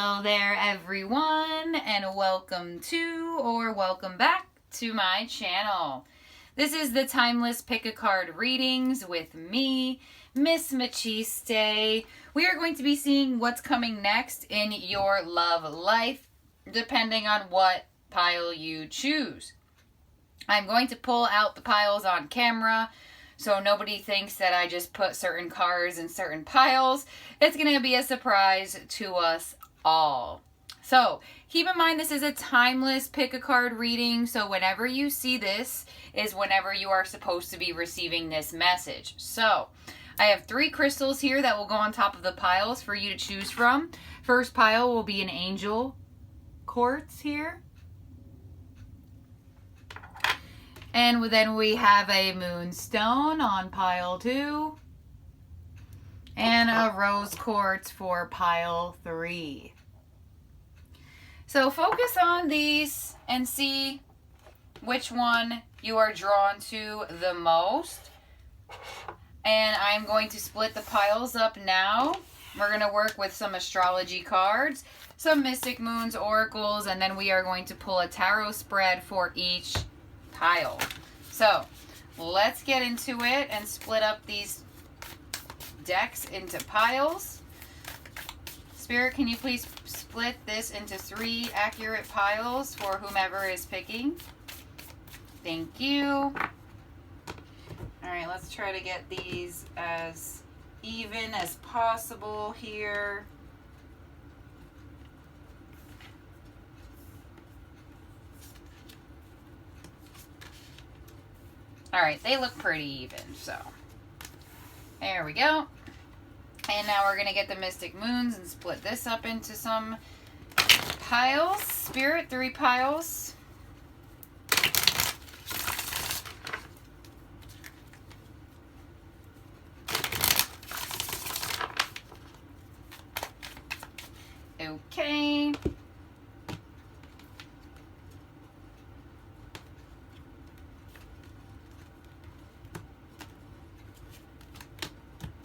Hello there everyone, and welcome to or welcome back to my channel. This is the Timeless Pick-a-Card readings with me, Miss Machiste. We are going to be seeing what's coming next in your love life, depending on what pile you choose. I'm going to pull out the piles on camera, so nobody thinks that I just put certain cards in certain piles. It's going to be a surprise to us all. So keep in mind this is a timeless pick-a-card reading, so whenever you see this is whenever you are supposed to be receiving this message. So I have 3 crystals here that will go on top of the piles for you to choose from. First pile will be an angel quartz here. And then we have a moonstone on pile 2. And a rose quartz for pile 3. So focus on these and see which one you are drawn to the most. And I'm going to split the piles up now. We're going to work with some astrology cards, some mystic moons, oracles, and then we are going to pull a tarot spread for each pile. So let's get into it and split up these decks into piles. Spirit, can you please split this into 3 accurate piles for whomever is picking? Thank you. All right, let's try to get these as even as possible here. All right, they look pretty even, so there we go. And now we're gonna get the mystic moons and split this up into some piles. Spirit, 3 piles. Okay.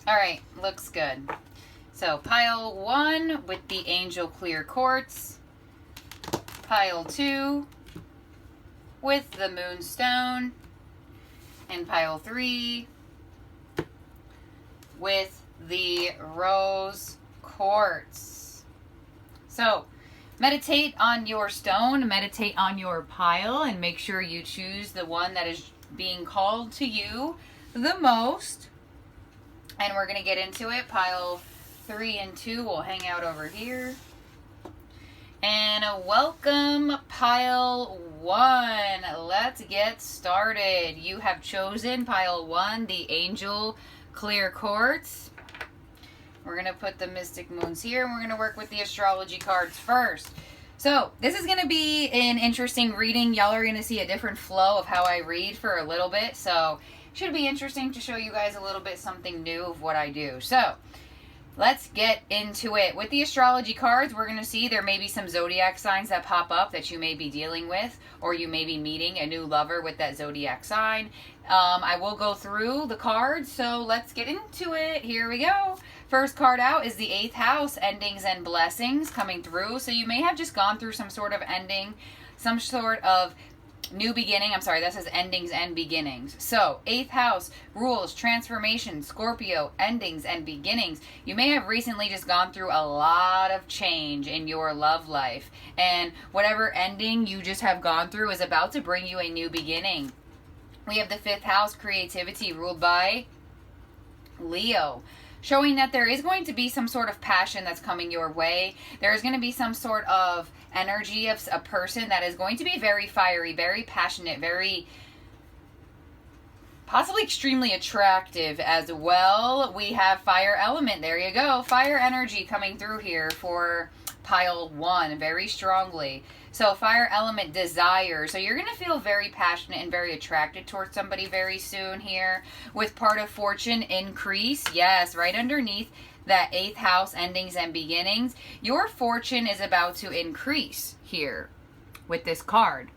All right, looks good. So pile 1 with the angel clear quartz, pile 2 with the moonstone, and pile 3 with the rose quartz. So meditate on your stone, meditate on your pile, and make sure you choose the one that is being called to you the most. And we're going to get into it. Pile 3 and 2 will hang out over here. And welcome pile 1. Let's get started. You have chosen pile 1, the angel clear quartz. We're going to put the mystic moons here, and we're going to work with the astrology cards first. So this is going to be an interesting reading. Y'all are going to see a different flow of how I read for a little bit. So should be interesting to show you guys a little bit something new of what I do. So let's get into it. With the astrology cards, we're going to see there may be some zodiac signs that pop up that you may be dealing with, or you may be meeting a new lover with that zodiac sign. I will go through the cards, so let's get into it. Here we go. First card out is the 8th house, endings and blessings coming through. So you may have just gone through some sort of ending, some sort of new beginning. I'm sorry, that says endings and beginnings. So 8th house, rules, transformation, Scorpio, endings and beginnings. You may have recently just gone through a lot of change in your love life, and whatever ending you just have gone through is about to bring you a new beginning. We have the 5th house, creativity, ruled by Leo, showing that there is going to be some sort of passion that's coming your way. There is going to be some sort of energy of a person that is going to be very fiery, very passionate, very possibly extremely attractive as well. We have fire element. There you go. Fire energy coming through here for pile 1 very strongly. So fire element, desire. So you're going to feel very passionate and very attracted towards somebody very soon here. With part of fortune, increase. Yes, right underneath that 8th house, endings and beginnings. Your fortune is about to increase here with this card.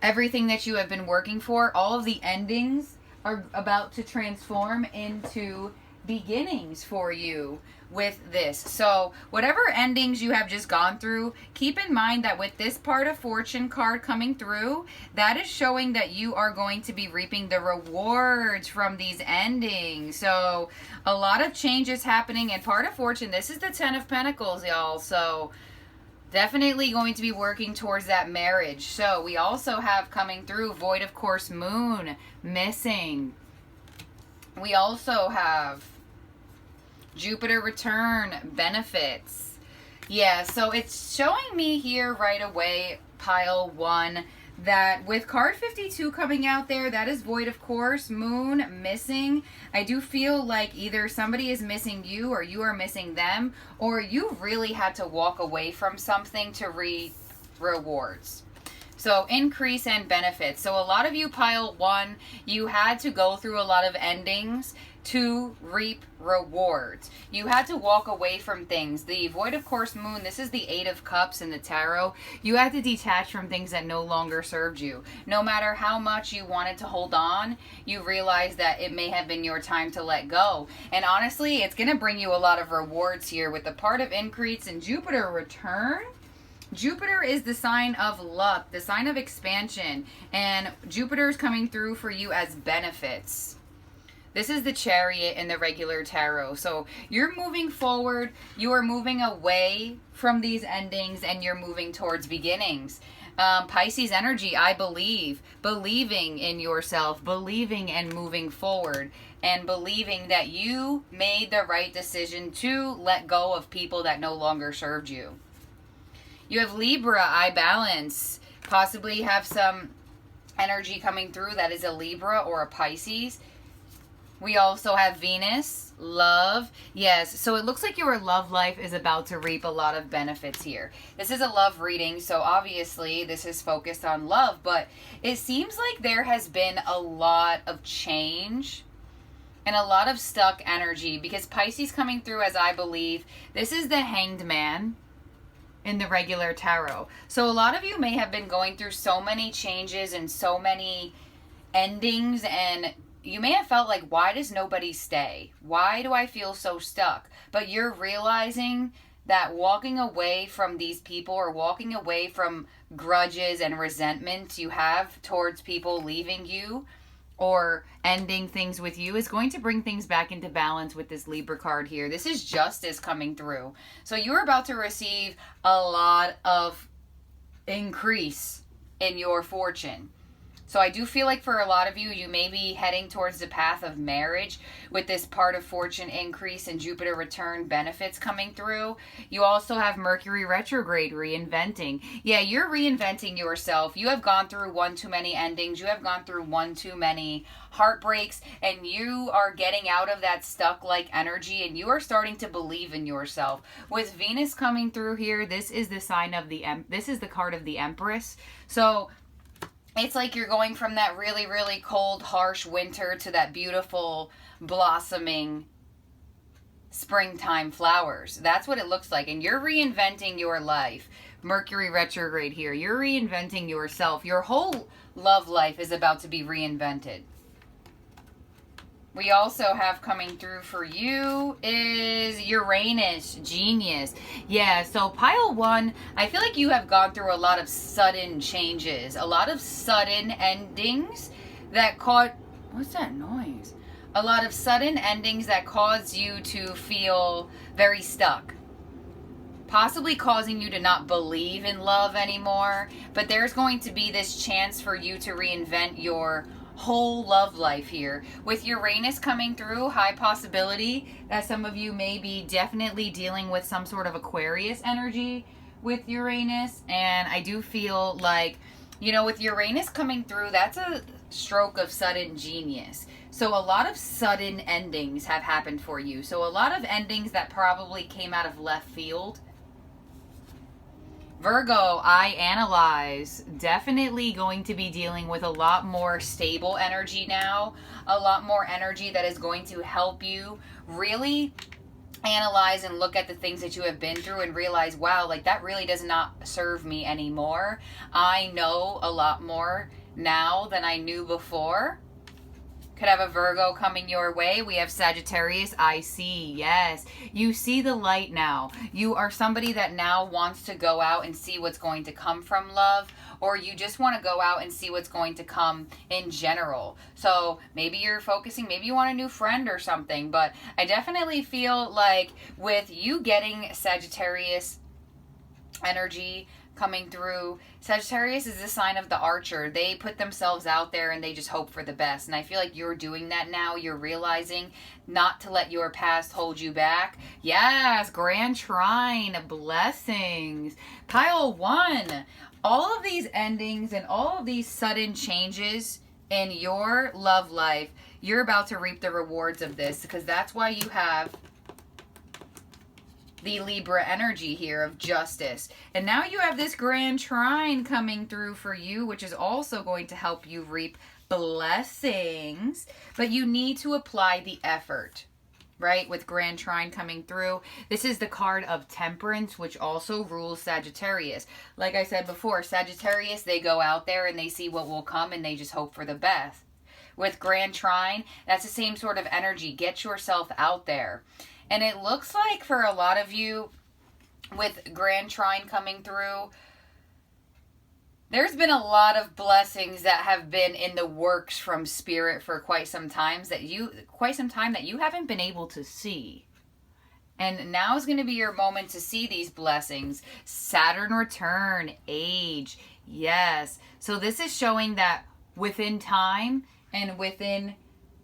Everything that you have been working for, all of the endings are about to transform into beginnings for you with this. So whatever endings you have just gone through, keep in mind that with this part of fortune card coming through, that is showing that you are going to be reaping the rewards from these endings. So a lot of changes happening, and part of fortune, this is the 10 of Pentacles, y'all. So definitely going to be working towards that marriage. So we also have coming through void of course, moon, missing. We also have Jupiter return, benefits. Yeah, so it's showing me here right away, pile 1, that with card 52 coming out there, that is void of course, moon, missing. I do feel like either somebody is missing you or you are missing them, or you really had to walk away from something to reap rewards. So increase and benefits. So a lot of you, pile 1, you had to go through a lot of endings to reap rewards. You had to walk away from things. The void of course moon, this is the 8 of cups in the tarot. You had to detach from things that no longer served you. No matter how much you wanted to hold on, you realized that it may have been your time to let go. And honestly, it's going to bring you a lot of rewards here with the part of increase and Jupiter return. Jupiter is the sign of luck, the sign of expansion, and Jupiter is coming through for you as benefits. This is the Chariot in the regular tarot. So you're moving forward, you are moving away from these endings, and you're moving towards beginnings. Pisces energy, I believe, believing in yourself, believing and moving forward, and believing that you made the right decision to let go of people that no longer served you. You have Libra, I balance, possibly have some energy coming through that is a Libra or a Pisces. We also have Venus, love. Yes, so it looks like your love life is about to reap a lot of benefits here. This is a love reading, so obviously this is focused on love, but it seems like there has been a lot of change and a lot of stuck energy because Pisces coming through, as I believe, this is the Hanged Man in the regular tarot. So a lot of you may have been going through so many changes and so many endings, and you may have felt like, why does nobody stay? Why do I feel so stuck? But you're realizing that walking away from these people or walking away from grudges and resentments you have towards people leaving you or ending things with you is going to bring things back into balance with this Libra card here. This is justice coming through. So you're about to receive a lot of increase in your fortune. So I do feel like for a lot of you, you may be heading towards the path of marriage with this part of fortune increase and Jupiter return benefits coming through. You also have Mercury retrograde reinventing. Yeah, you're reinventing yourself. You have gone through one too many endings. You have gone through one too many heartbreaks, and you are getting out of that stuck like energy, and you are starting to believe in yourself. With Venus coming through here, this is the sign of this is the card of the Empress. So it's like you're going from that really, really cold, harsh winter to that beautiful, blossoming springtime flowers. That's what it looks like. And you're reinventing your life. Mercury retrograde here. You're reinventing yourself. Your whole love life is about to be reinvented. We also have coming through for you is Uranus, genius. Yeah, so pile 1, I feel like you have gone through a lot of sudden changes, a lot of sudden endings that what's that noise? A lot of sudden endings that cause you to feel very stuck. Possibly causing you to not believe in love anymore, but there's going to be this chance for you to reinvent your whole love life here. With Uranus coming through, high possibility that some of you may be definitely dealing with some sort of Aquarius energy with Uranus. And I do feel like, you know, with Uranus coming through, that's a stroke of sudden genius. So a lot of sudden endings have happened for you. So a lot of endings that probably came out of left field. Virgo, I analyze, definitely going to be dealing with a lot more stable energy now, a lot more energy that is going to help you really analyze and look at the things that you have been through and realize, wow, like that really does not serve me anymore. I know a lot more now than I knew before. Could have a Virgo coming your way. We have Sagittarius. I see. Yes. You see the light now. You are somebody that now wants to go out and see what's going to come from love, or you just want to go out and see what's going to come in general. So maybe you're focusing, maybe you want a new friend or something, but I definitely feel like with you getting Sagittarius energy coming through, Sagittarius is the sign of the archer. They put themselves out there and they just hope for the best. And I feel like you're doing that now. You're realizing not to let your past hold you back. Yes, Grand Trine, blessings. Pile 1. All of these endings and all of these sudden changes in your love life, you're about to reap the rewards of this, because that's why you have the Libra energy here of justice. And now you have this Grand Trine coming through for you, which is also going to help you reap blessings. But you need to apply the effort, right? With Grand Trine coming through. This is the card of Temperance, which also rules Sagittarius. Like I said before, Sagittarius, they go out there and they see what will come and they just hope for the best. With Grand Trine, that's the same sort of energy. Get yourself out there. And it looks like for a lot of you, with Grand Trine coming through, there's been a lot of blessings that have been in the works from Spirit for quite some time that you haven't been able to see. And now is going to be your moment to see these blessings. Saturn return, age, yes. So this is showing that within time and within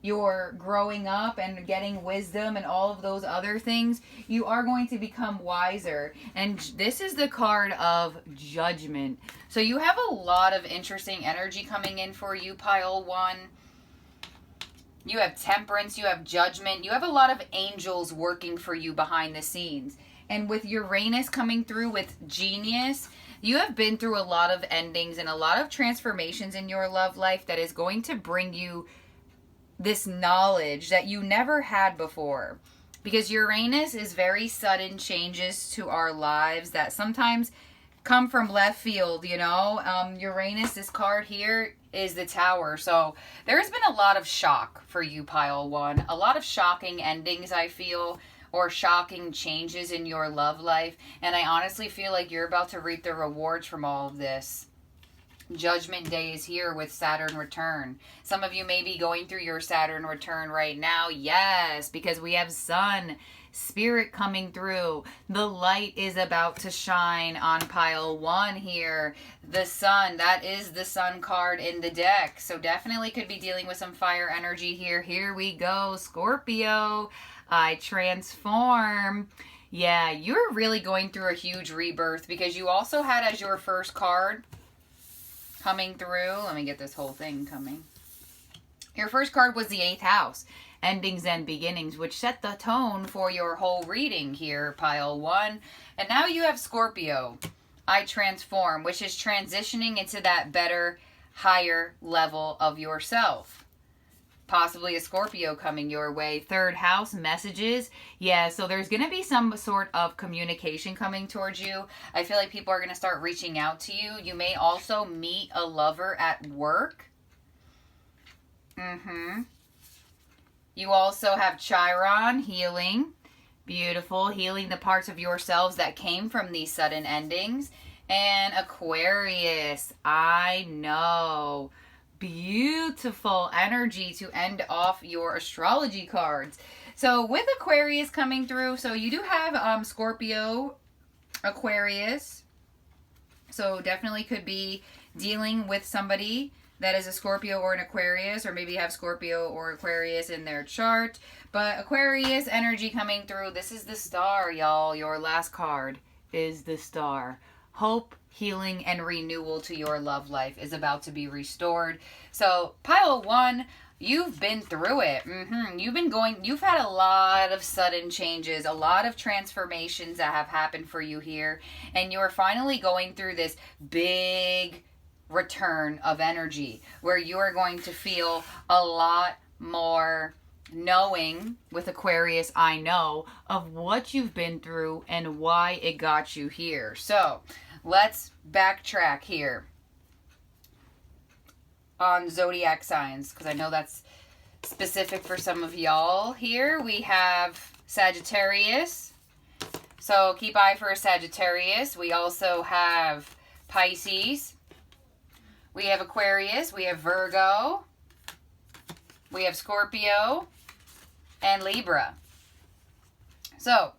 your growing up and getting wisdom and all of those other things, you are going to become wiser. And this is the card of Judgment. So you have a lot of interesting energy coming in for you, Pile 1. You have Temperance, you have Judgment, you have a lot of angels working for you behind the scenes. And with Uranus coming through with Genius, you have been through a lot of endings and a lot of transformations in your love life that is going to bring you this knowledge that you never had before. Because Uranus is very sudden changes to our lives that sometimes come from left field, you know. Uranus, this card here, is the Tower. So there's been a lot of shock for you, Pile 1. A lot of shocking endings, I feel, or shocking changes in your love life. And I honestly feel like you're about to reap the rewards from all of this. Judgment Day is here with Saturn return. Some of you may be going through your Saturn return right now. Yes, because we have Sun, Spirit coming through. The light is about to shine on Pile 1 here. The Sun, that is the Sun card in the deck. So definitely could be dealing with some fire energy here. Here we go, Scorpio. I transform. Yeah, you're really going through a huge rebirth because you also had as your first card coming through. Let me get this whole thing coming. Your first card was the 8th house, endings and beginnings, which set the tone for your whole reading here, Pile 1. And now you have Scorpio, I transform, which is transitioning into that better, higher level of yourself. Possibly a Scorpio coming your way. 3rd house, messages. Yeah, so there's going to be some sort of communication coming towards you. I feel like people are going to start reaching out to you. You may also meet a lover at work. You also have Chiron, healing. Beautiful. Healing the parts of yourselves that came from these sudden endings. And Aquarius, I know. Beautiful energy to end off your astrology cards. So with Aquarius coming through, so you do have Scorpio, Aquarius. So definitely could be dealing with somebody that is a Scorpio or an Aquarius, or maybe you have Scorpio or Aquarius in their chart. But Aquarius energy coming through. This is the Star, y'all. Your last card is the Star. Hope, healing, and renewal to your love life is about to be restored. So Pile 1, you've been through it. You've had a lot of sudden changes, a lot of transformations that have happened for you here. And you're finally going through this big return of energy where you are going to feel a lot more knowing with Aquarius, I know, of what you've been through and why it got you here. So let's backtrack here on zodiac signs, because I know that's specific for some of y'all here. We have Sagittarius. So keep eye for a Sagittarius. We also have Pisces. We have Aquarius. We have Virgo. We have Scorpio and Libra. So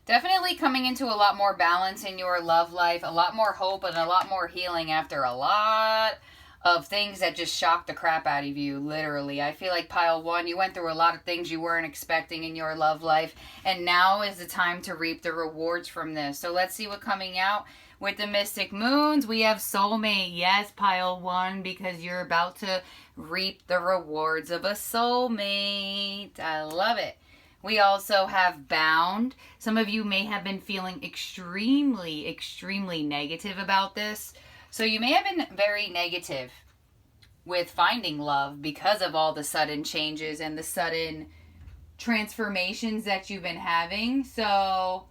definitely coming into a lot more balance in your love life, a lot more hope, and a lot more healing after a lot of things that just shocked the crap out of you, literally. I feel like pile one, you went through a lot of things you weren't expecting in your love life, and now is the time to reap the rewards from this. So let's see what's coming out with the Mystic Moons. We have soulmate. Yes, pile one, because you're about to reap the rewards of a soulmate. I love it. We also have bound. Some of you may have been feeling extremely, extremely negative about this. So you may have been very negative with finding love because of all the sudden changes and the sudden transformations that you've been having. So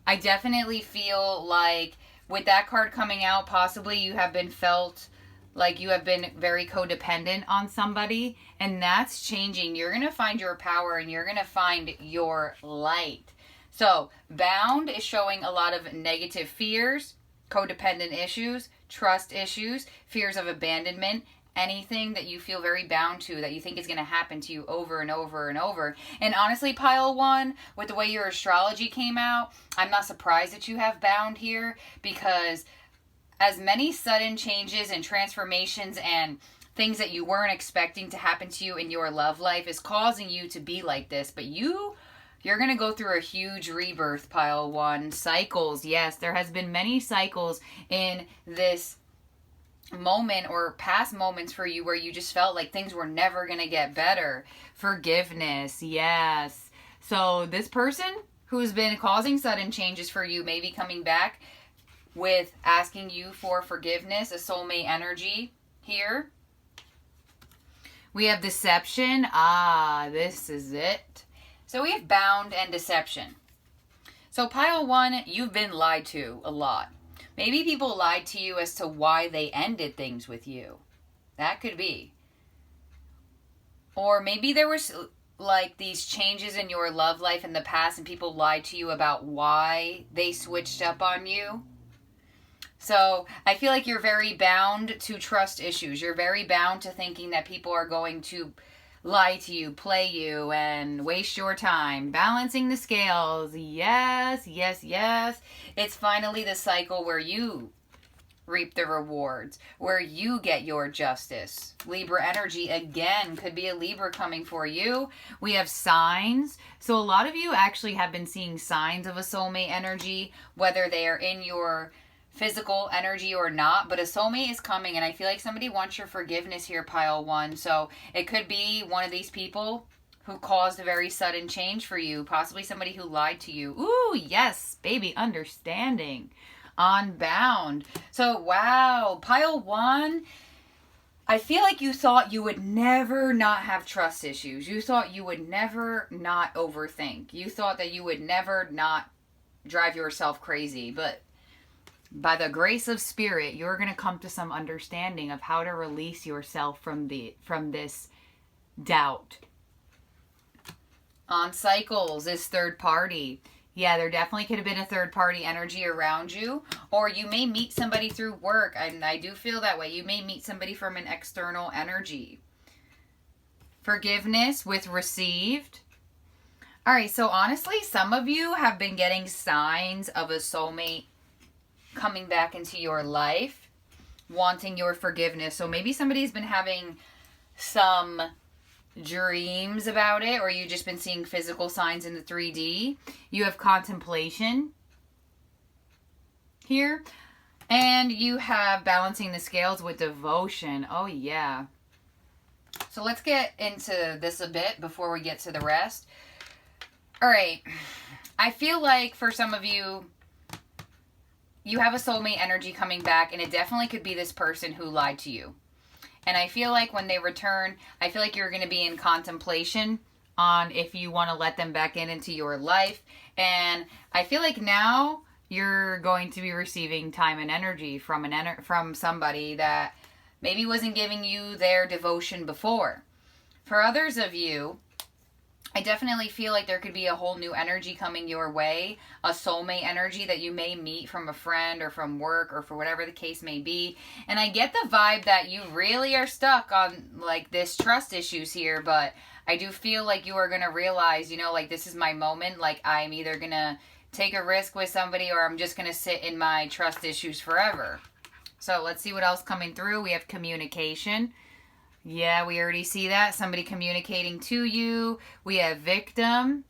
I definitely feel like with that card coming out, possibly you have been felt like you have been very codependent on somebody, and that's changing. You're going to find your power and you're going to find your light. So bound is showing a lot of negative fears, codependent issues, trust issues, fears of abandonment, anything that you feel very bound to, that you think is going to happen to you over and over and over. And honestly, pile one, with the way your astrology came out, I'm not surprised that you have bound here, because as many sudden changes and transformations and things that you weren't expecting to happen to you in your love life is causing you to be like this. But you're going to go through a huge rebirth, pile one. Cycles. Yes, there has been many cycles in this moment or past moments for you where you just felt like things were never going to get better. Forgiveness. Yes. So this person who's been causing sudden changes for you may be coming back with asking you for forgiveness, a soulmate energy here. We have deception. This is it. So we have bound and deception. So pile one, you've been lied to a lot. Maybe people lied to you as to why they ended things with you. That could be. Or maybe there was like these changes in your love life in the past and people lied to you about why they switched up on you. So I feel like you're very bound to trust issues. You're very bound to thinking that people are going to lie to you, play you, and waste your time. Balancing the scales. Yes, yes, yes. It's finally the cycle where you reap the rewards, where you get your justice. Libra energy, again, could be a Libra coming for you. We have signs. So a lot of you actually have been seeing signs of a soulmate energy, whether they are in your physical energy or not, but a soulmate is coming, and I feel like somebody wants your forgiveness here, pile one. So it could be one of these people who caused a very sudden change for you, possibly somebody who lied to you. Ooh, yes, baby, understanding. Unbound. So wow, pile one, I feel like you thought you would never not have trust issues. You thought you would never not overthink. You thought that you would never not drive yourself crazy, but by the grace of spirit, you're going to come to some understanding of how to release yourself from this doubt. On cycles is third party. Yeah, there definitely could have been a third party energy around you, or you may meet somebody through work, and I do feel that way. You may meet somebody from an external energy. Forgiveness with received. All right, so honestly, some of you have been getting signs of a soulmate coming back into your life, wanting your forgiveness. So maybe somebody's been having some dreams about it, or you've just been seeing physical signs in the 3D. You have contemplation here, and you have balancing the scales with devotion. Oh yeah. So let's get into this a bit before we get to the rest. All right, I feel like for some of you, you have a soulmate energy coming back, and it definitely could be this person who lied to you. And I feel like when they return, I feel like you're going to be in contemplation on if you want to let them back into your life. And I feel like now you're going to be receiving time and energy from somebody that maybe wasn't giving you their devotion before. For others of you, I definitely feel like there could be a whole new energy coming your way, a soulmate energy that you may meet from a friend or from work or for whatever the case may be. And I get the vibe that you really are stuck on like this trust issues here, but I do feel like you are going to realize, you know, like this is my moment. Like I'm either going to take a risk with somebody or I'm just going to sit in my trust issues forever. So let's see what else coming through. We have communication. Yeah, we already see that. Somebody communicating to you. We have victim.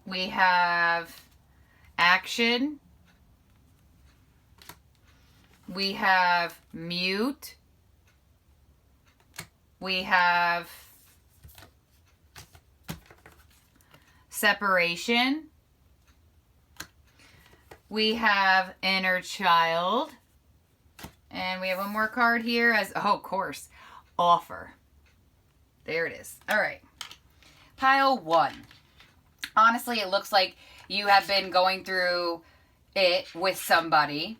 We have action. We have mute. We have separation. We have inner child. And we have one more card here as, oh, of course, offer. There it is. All right. Pile 1. Honestly, it looks like you have been going through it with somebody.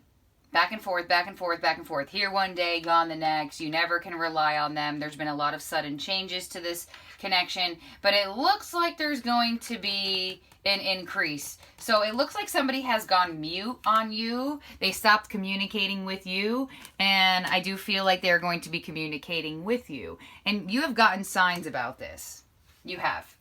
Back and forth, back and forth, back and forth. Here one day, gone the next. You never can rely on them. There's been a lot of sudden changes to this connection. But it looks like there's going to be an increase. So it looks like somebody has gone mute on you. They stopped communicating with you. And I do feel like they're going to be communicating with you. And you have gotten signs about this. You have.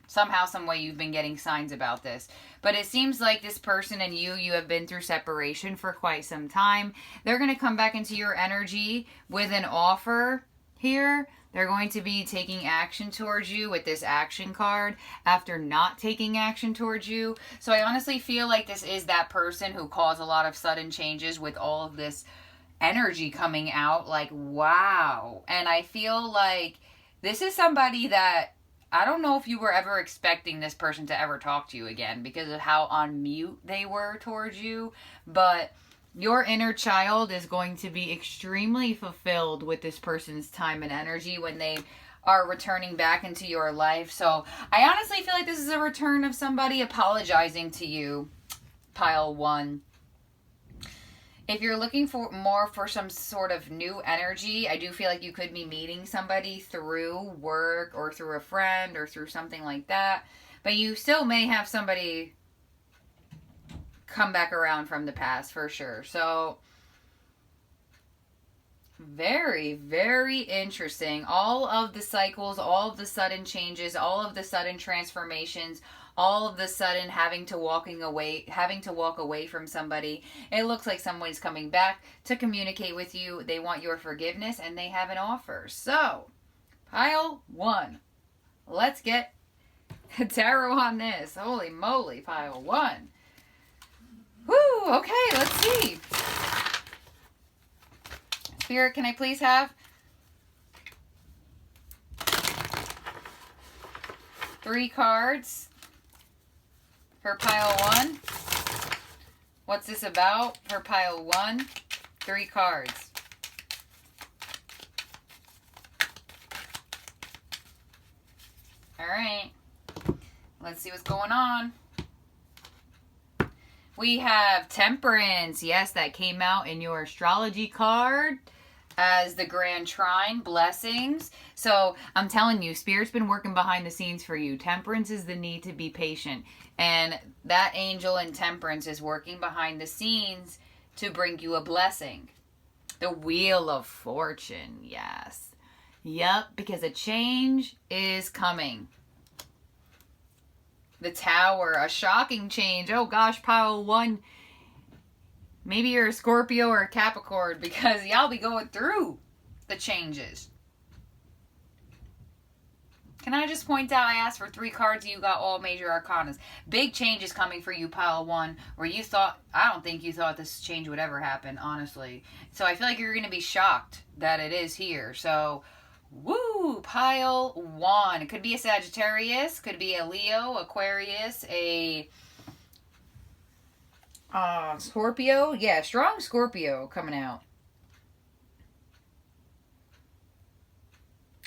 Somehow, some way you've been getting signs about this. But it seems like this person and you have been through separation for quite some time. They're going to come back into your energy with an offer here. They're going to be taking action towards you with this action card after not taking action towards you. So I honestly feel like this is that person who caused a lot of sudden changes with all of this energy coming out. Like, wow. And I feel like this is somebody that I don't know if you were ever expecting this person to ever talk to you again because of how on mute they were towards you. But your inner child is going to be extremely fulfilled with this person's time and energy when they are returning back into your life. So I honestly feel like this is a return of somebody apologizing to you, pile 1. If you're looking for more for some sort of new energy, I do feel like you could be meeting somebody through work or through a friend or through something like that. But you still may have somebody come back around from the past for sure. So very, very interesting. All of the cycles, all of the sudden changes, all of the sudden transformations, all of the sudden having to walk away from somebody. It looks like someone's coming back to communicate with you. They want your forgiveness and they have an offer. So, pile 1. Let's get tarot on this. Holy moly, pile 1. Woo, okay, let's see. Spirit, can I please have 3 cards for pile 1? What's this about for pile 1? 3 cards. All right. Let's see what's going on. We have Temperance. Yes, that came out in your astrology card as the Grand Trine, blessings. So I'm telling you, Spirit's been working behind the scenes for you. Temperance is the need to be patient. And that angel in Temperance is working behind the scenes to bring you a blessing. The Wheel of Fortune, yes. Yep, because a change is coming. The Tower, a shocking change. Oh gosh, pile 1. Maybe you're a Scorpio or a Capricorn because y'all be going through the changes. Can I just point out, I asked for 3 cards and you got all major arcanas. Big changes coming for you, pile 1, where you thought, I don't think you thought this change would ever happen, honestly. So I feel like you're going to be shocked that it is here. So, woo, pile 1. It could be a Sagittarius, could be a Leo, Aquarius, a Scorpio. Yeah, strong Scorpio coming out.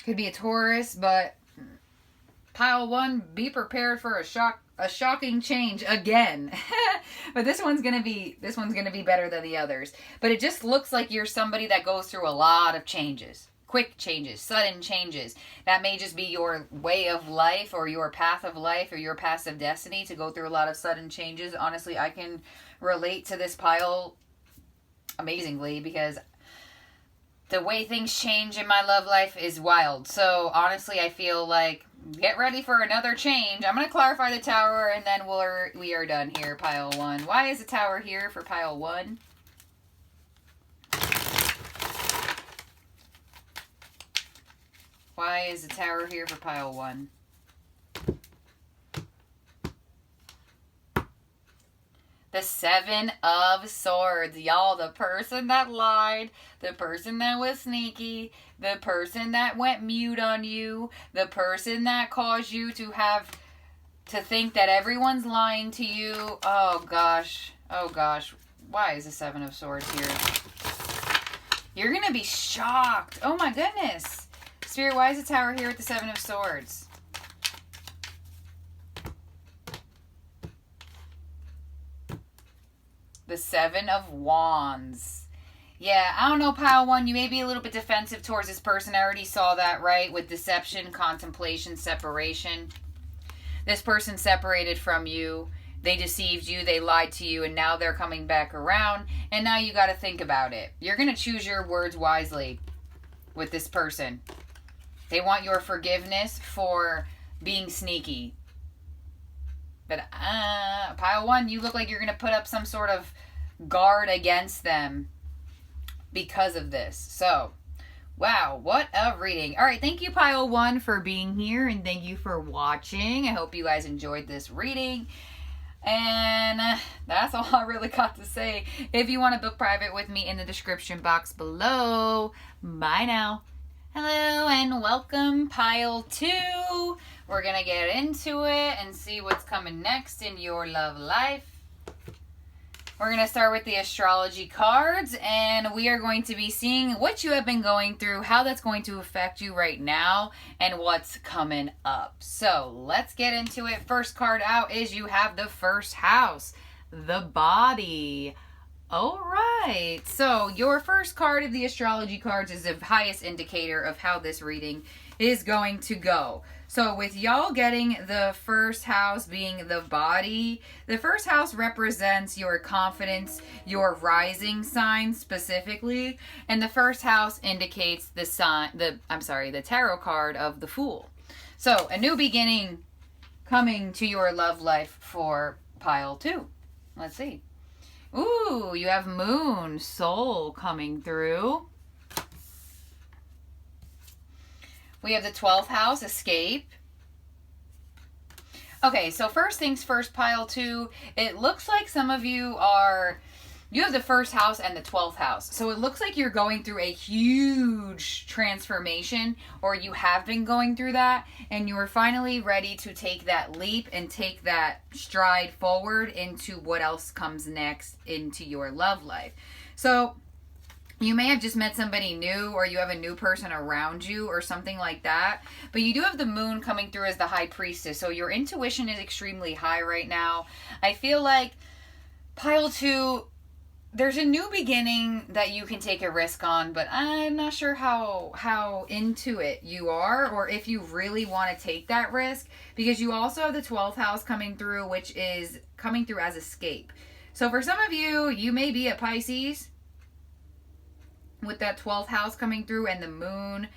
Could be a Taurus, but pile 1, be prepared for a shocking change again. But this one's gonna be better than the others. But it just looks like you're somebody that goes through a lot of changes. quick changes, sudden changes. That may just be your way of life or your path of life or your path of destiny to go through a lot of sudden changes. Honestly, I can relate to this pile amazingly because the way things change in my love life is wild. So honestly, I feel like get ready for another change. I'm going to clarify the tower and then we are done here, pile 1. Why is the tower here for pile 1? Why is the tower here for pile 1? The 7 of Swords. Y'all, the person that lied, the person that was sneaky, the person that went mute on you, the person that caused you to think that everyone's lying to you. Oh, gosh. Oh, gosh. Why is the 7 of Swords here? You're going to be shocked. Oh, my goodness. Spirit, why is the tower here with the 7 of Swords? The 7 of Wands. Yeah, I don't know, pile 1. You may be a little bit defensive towards this person. I already saw that, right? With deception, contemplation, separation. This person separated from you. They deceived you. They lied to you. And now they're coming back around. And now you got to think about it. You're going to choose your words wisely with this person. They want your forgiveness for being sneaky. But pile 1, you look like you're going to put up some sort of guard against them because of this. So, wow, what a reading. All right, thank you, pile 1, for being here, and thank you for watching. I hope you guys enjoyed this reading. And that's all I really got to say. If you want to book private with me, in the description box below. Bye now. Hello and welcome, pile 2. We're going to get into it and see what's coming next in your love life. We're going to start with the astrology cards, and we are going to be seeing what you have been going through, how that's going to affect you right now, and what's coming up. So let's get into it. First card out is you have the first house, the body. All right. So your first card of the astrology cards is the highest indicator of how this reading is going to go. So with y'all getting the first house being the body, the first house represents your confidence, your rising sign specifically, and the first house indicates the tarot card of the Fool. So a new beginning coming to your love life for pile 2. Let's see. Ooh, you have Moon, Soul coming through. We have the 12th house, Escape. Okay, so first things first, pile 2. It looks like some of you have the first house and the 12th house. So it looks like you're going through a huge transformation, or you have been going through that, and you are finally ready to take that leap and take that stride forward into what else comes next into your love life. So you may have just met somebody new, or you have a new person around you or something like that. But you do have the Moon coming through as the High Priestess. So your intuition is extremely high right now. I feel like pile 2, there's a new beginning that you can take a risk on, but I'm not sure how into it you are, or if you really want to take that risk, because you also have the 12th house coming through, which is coming through as Escape. So for some of you, you may be a Pisces with that 12th house coming through and the Moon.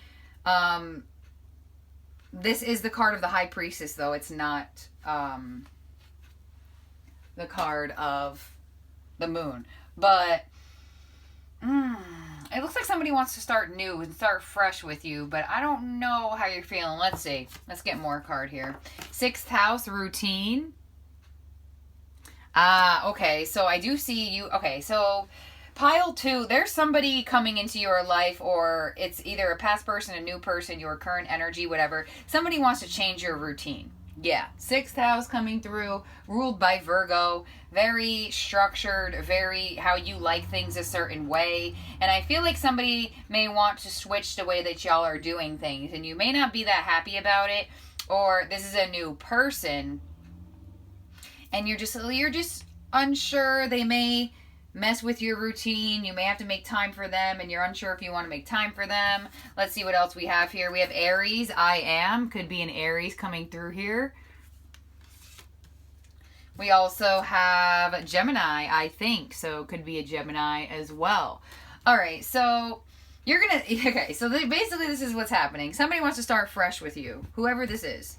This is the card of the High Priestess, though. It's not the card of the Moon. But it looks like somebody wants to start new and start fresh with you, but I don't know how you're feeling. Let's see. Let's get more card here. 6th house, Routine. Okay, so I do see you. Okay, so pile 2, there's somebody coming into your life, or it's either a past person, a new person, your current energy, whatever. Somebody wants to change your routine. Yeah, 6th house coming through, ruled by Virgo, very structured, very how you like things a certain way. And I feel like somebody may want to switch the way that y'all are doing things, and you may not be that happy about it, or this is a new person, and you're just unsure. They may mess with your routine. You may have to make time for them and you're unsure if you want to make time for them. Let's see what else we have here. We have Aries. I am. Could be an Aries coming through here. We also have Gemini, I think. So could be a Gemini as well. All right. So you're going to... Okay. So basically this is what's happening. Somebody wants to start fresh with you. Whoever this is.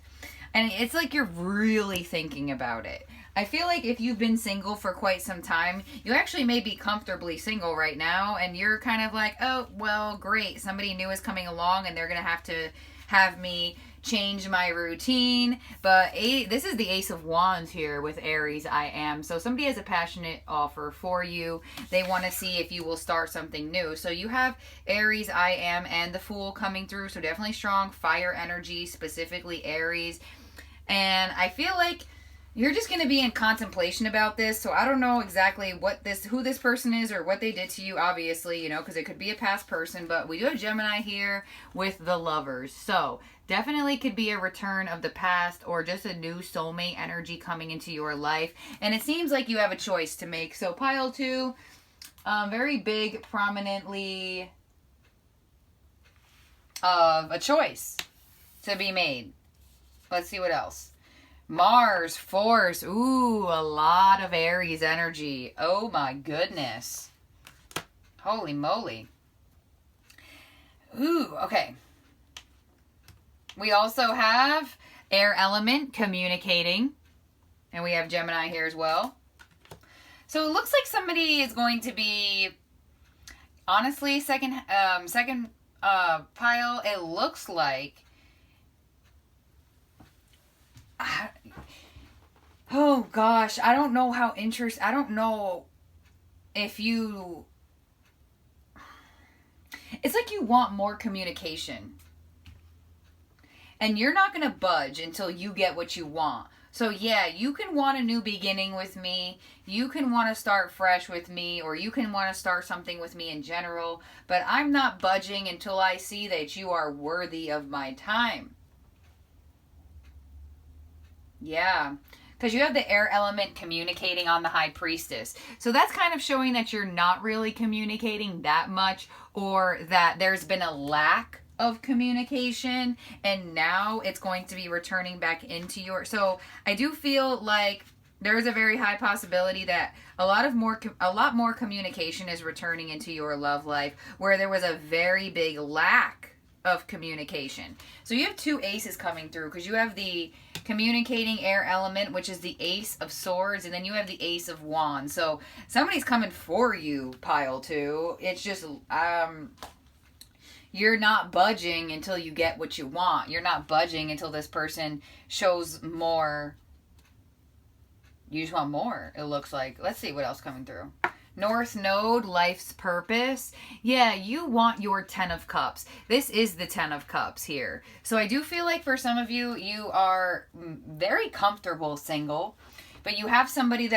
And it's like you're really thinking about it. I feel like if you've been single for quite some time, you actually may be comfortably single right now, and you're kind of like, oh, well, great. Somebody new is coming along, and they're going to have me change my routine. But this is the Ace of Wands here with Aries, I am. So somebody has a passionate offer for you. They want to see if you will start something new. So you have Aries, I am, and the Fool coming through. So definitely strong fire energy, specifically Aries. And I feel like you're just going to be in contemplation about this. So I don't know exactly who this person is or what they did to you, obviously, you know, because it could be a past person. But we do have Gemini here with the Lovers. So definitely could be a return of the past or just a new soulmate energy coming into your life. And it seems like you have a choice to make. So pile 2, very big, prominently of a choice to be made. Let's see what else. Mars, Force. Ooh, a lot of Aries energy. Oh my goodness. Holy moly. Ooh, okay. We also have air element communicating. And we have Gemini here as well. So it looks like somebody is going to be, honestly, second pile, it looks like, oh gosh, I don't know how I don't know if you, it's like you want more communication. And you're not going to budge until you get what you want. So yeah, you can want a new beginning with me. You can want to start fresh with me, or you can want to start something with me in general. But I'm not budging until I see that you are worthy of my time. Yeah, because you have the air element communicating on the High Priestess. So that's kind of showing that you're not really communicating that much, or that there's been a lack of communication, and now it's going to be returning back into your... So I do feel like there is a very high possibility that a lot more communication is returning into your love life, where there was a very big lack of communication. So you have 2 aces coming through, because you have the communicating air element, which is the Ace of Swords, and then you have the Ace of Wands. So somebody's coming for you, pile 2. It's just you're not budging until you get what you want. You're not budging until this person shows more. You just want more, it looks like. Let's see what else coming through. North Node, life's purpose. Yeah, you want your 10 of Cups. This is the 10 of Cups here. So I do feel like for some of you, you are very comfortable single, but you have somebody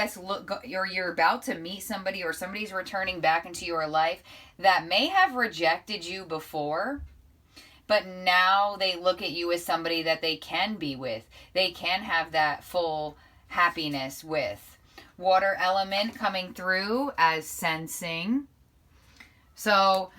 or you're about to meet somebody, or somebody's returning back into your life that may have rejected you before, but now they look at you as somebody that they can be with. They can have that full happiness with. Water element coming through as sensing. So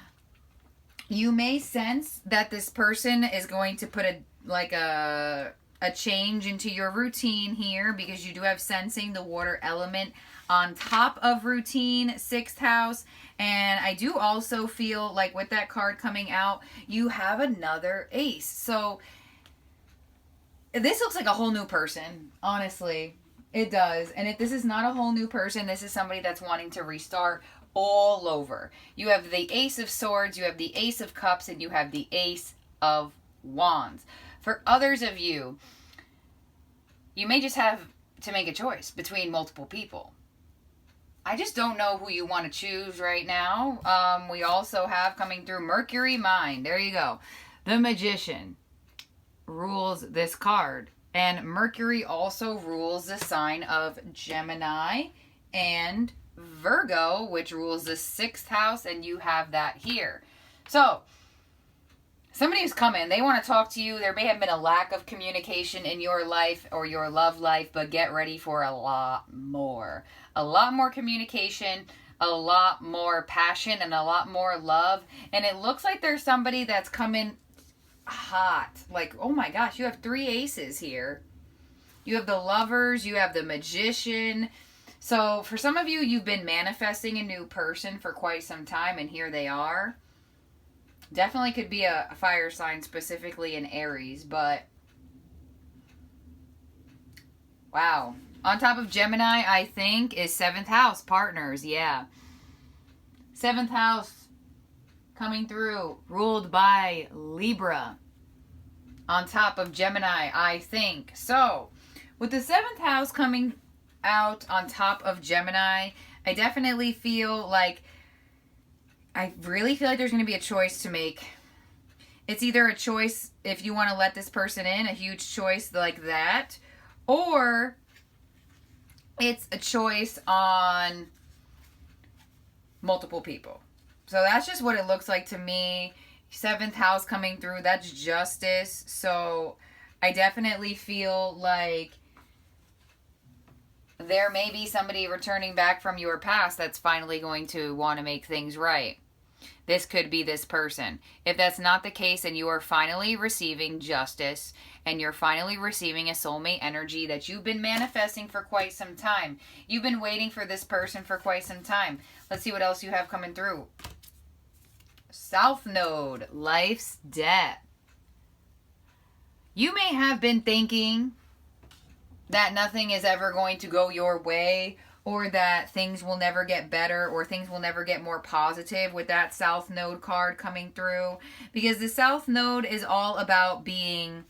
you may sense that this person is going to put a change into your routine here, because you do have sensing, the water element, on top of routine, 6th house. And I do also feel like with that card coming out, you have another ace. So this looks like a whole new person, honestly. It does. And if this is not a whole new person, this is somebody that's wanting to restart all over. You have the Ace of Swords, you have the Ace of Cups, and you have the Ace of Wands. For others of you, you may just have to make a choice between multiple people. I just don't know who you want to choose right now. We also have coming through Mercury Mind. There you go. The Magician rules this card. And Mercury also rules the sign of Gemini and Virgo, which rules the 6th house, and you have that here. So somebody who's coming, they want to talk to you. There may have been a lack of communication in your life or your love life, but get ready for a lot more. A lot more communication, a lot more passion and a lot more love. And it looks like there's somebody that's coming hot. Like, oh my gosh, you have 3 aces here. You have the Lovers, you have the Magician. So for some of you, you've been manifesting a new person for quite some time, and here they are. Definitely could be a fire sign, specifically in Aries, but wow. On top of Gemini, I think, is 7th house, partners, yeah. 7th house coming through, ruled by Libra. On top of Gemini, I think. So, with the 7th house coming out on top of Gemini, I definitely feel like, I really feel like there's going to be a choice to make. It's either a choice if you want to let this person in, a huge choice like that, or it's a choice on multiple people. So that's just what it looks like to me. 7th house coming through, that's justice. So I definitely feel like there may be somebody returning back from your past that's finally going to want to make things right. This could be this person. If that's not the case and you are finally receiving justice and you're finally receiving a soulmate energy that you've been manifesting for quite some time. You've been waiting for this person for quite some time. Let's see what else you have coming through. South Node, life's debt. You may have been thinking that nothing is ever going to go your way, or that things will never get better, or things will never get more positive with that South Node card coming through. Because the South Node is all about being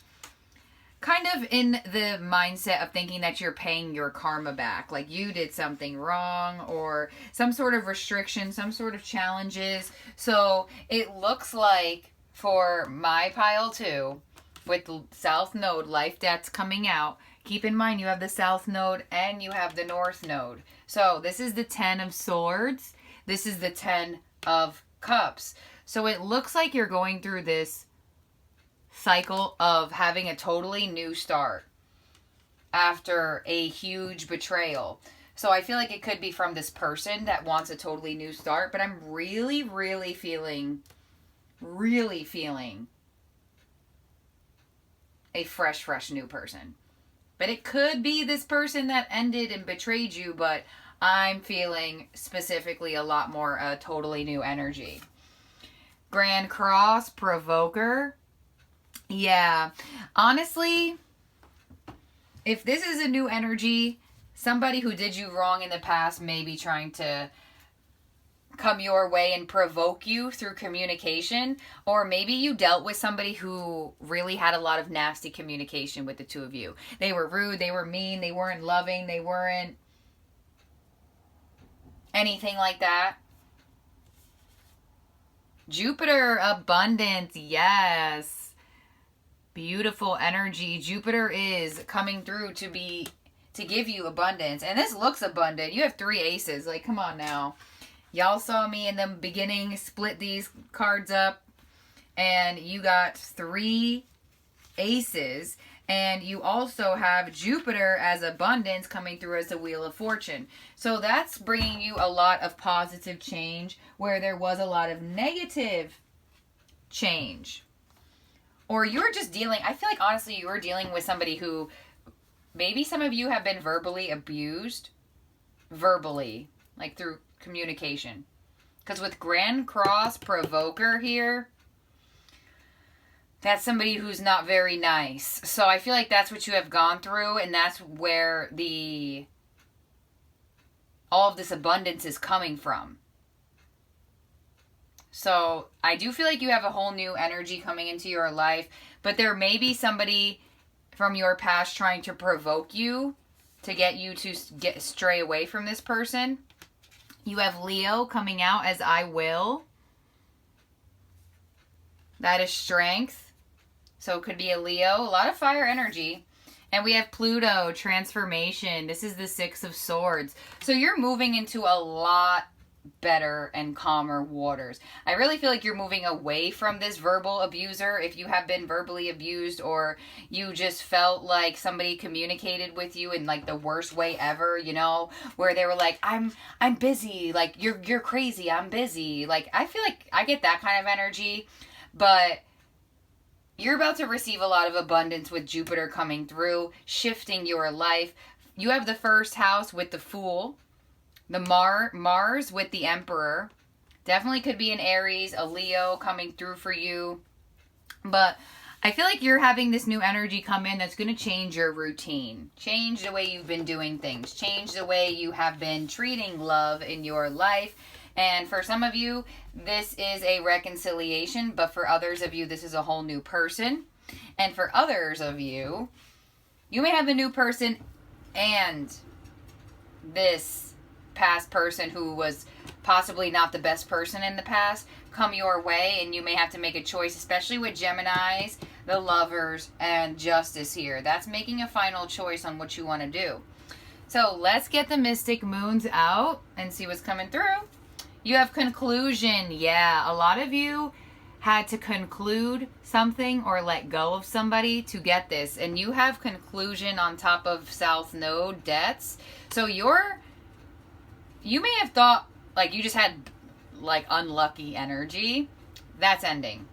kind of in the mindset of thinking that you're paying your karma back. Like you did something wrong, or some sort of restriction, some sort of challenges. So it looks like for my pile too, with South Node, life debts coming out. Keep in mind, you have the South Node and you have the North Node. So this is the 10 of Swords. This is the 10 of Cups. So it looks like you're going through this cycle of having a totally new start after a huge betrayal. So I feel like it could be from this person that wants a totally new start. But I'm really feeling a fresh new person. But it could be this person that ended and betrayed you, but I'm feeling specifically a lot more totally new energy. Grand Cross, Provoker. Yeah, honestly, if this is a new energy, somebody who did you wrong in the past may be trying to come your way and provoke you through communication, or maybe you dealt with somebody who really had a lot of nasty communication with the two of you. They were rude, they were mean, they weren't loving, they weren't anything like that. Jupiter, abundance, yes. Beautiful energy. Jupiter is coming through to give you abundance. And this looks abundant. You have 3 aces. Like, come on now. Y'all saw me in the beginning split these cards up, and you got 3 aces, and you also have Jupiter as abundance coming through as the Wheel of Fortune. So that's bringing you a lot of positive change where there was a lot of negative change. Or you're just dealing, I feel like honestly you were dealing with somebody who, maybe some of you have been verbally abused, like through communication. Because with Grand Cross Provoker here, that's somebody who's not very nice. So I feel like that's what you have gone through, and that's where all of this abundance is coming from. So I do feel like you have a whole new energy coming into your life, but there may be somebody from your past trying to provoke you to get you to stray away from this person. You have Leo coming out as I will. That is strength. So it could be a Leo. A lot of fire energy. And we have Pluto, transformation. This is the 6 of Swords. So you're moving into a lot better and calmer waters. I really feel like you're moving away from this verbal abuser. If you have been verbally abused, or you just felt like somebody communicated with you in like the worst way ever, you know, where they were like, I'm busy, like you're crazy, I'm busy. Like, I feel like I get that kind of energy, but you're about to receive a lot of abundance with Jupiter coming through, shifting your life. You have the first house with the Fool, the Mars with the Emperor. Definitely could be an Aries, a Leo coming through for you. But I feel like you're having this new energy come in that's going to change your routine. Change the way you've been doing things. Change the way you have been treating love in your life. And for some of you, this is a reconciliation. But for others of you, this is a whole new person. And for others of you, you may have a new person and this past person who was possibly not the best person in the past come your way, and you may have to make a choice, especially with Geminis, the Lovers, and Justice here. That's making a final choice on what you want to do. So let's get the Mystic Moons out and see what's coming through. You have conclusion. Yeah, a lot of you had to conclude something or let go of somebody to get this, and you have conclusion on top of South Node debts. So you may have thought like you just had like unlucky energy. That's ending.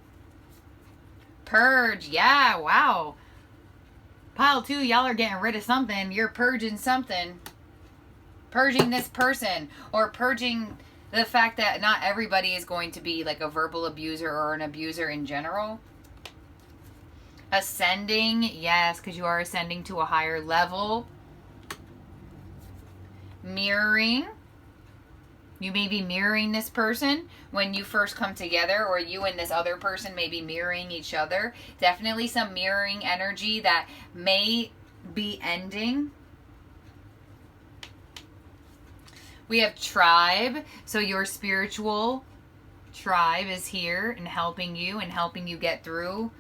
Purge. Yeah, wow. Pile 2, y'all are getting rid of something. You're purging something. Purging this person, or purging the fact that not everybody is going to be like a verbal abuser or an abuser in general. Ascending. Yes, because you are ascending to a higher level. Mirroring. You may be mirroring this person when you first come together, or you and this other person may be mirroring each other. Definitely some mirroring energy that may be ending. We have tribe. So your spiritual tribe is here and helping you get through.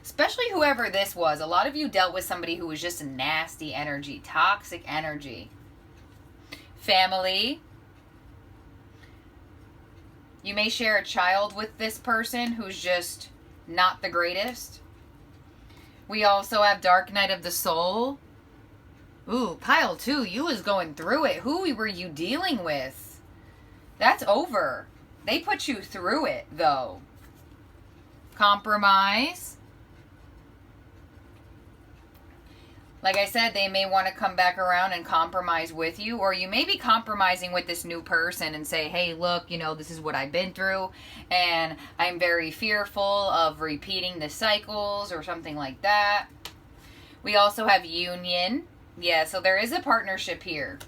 Especially whoever this was. A lot of you dealt with somebody who was just a nasty energy, toxic energy. Family. You may share a child with this person who's just not the greatest. We also have Dark Night of the Soul. Ooh, pile 2, you was going through it. Who were you dealing with? That's over. They put you through it, though. Compromise. Like I said, they may want to come back around and compromise with you, or you may be compromising with this new person and say, hey, look, you know, this is what I've been through, and I'm very fearful of repeating the cycles or something like that. We also have union. Yeah, so there is a partnership here,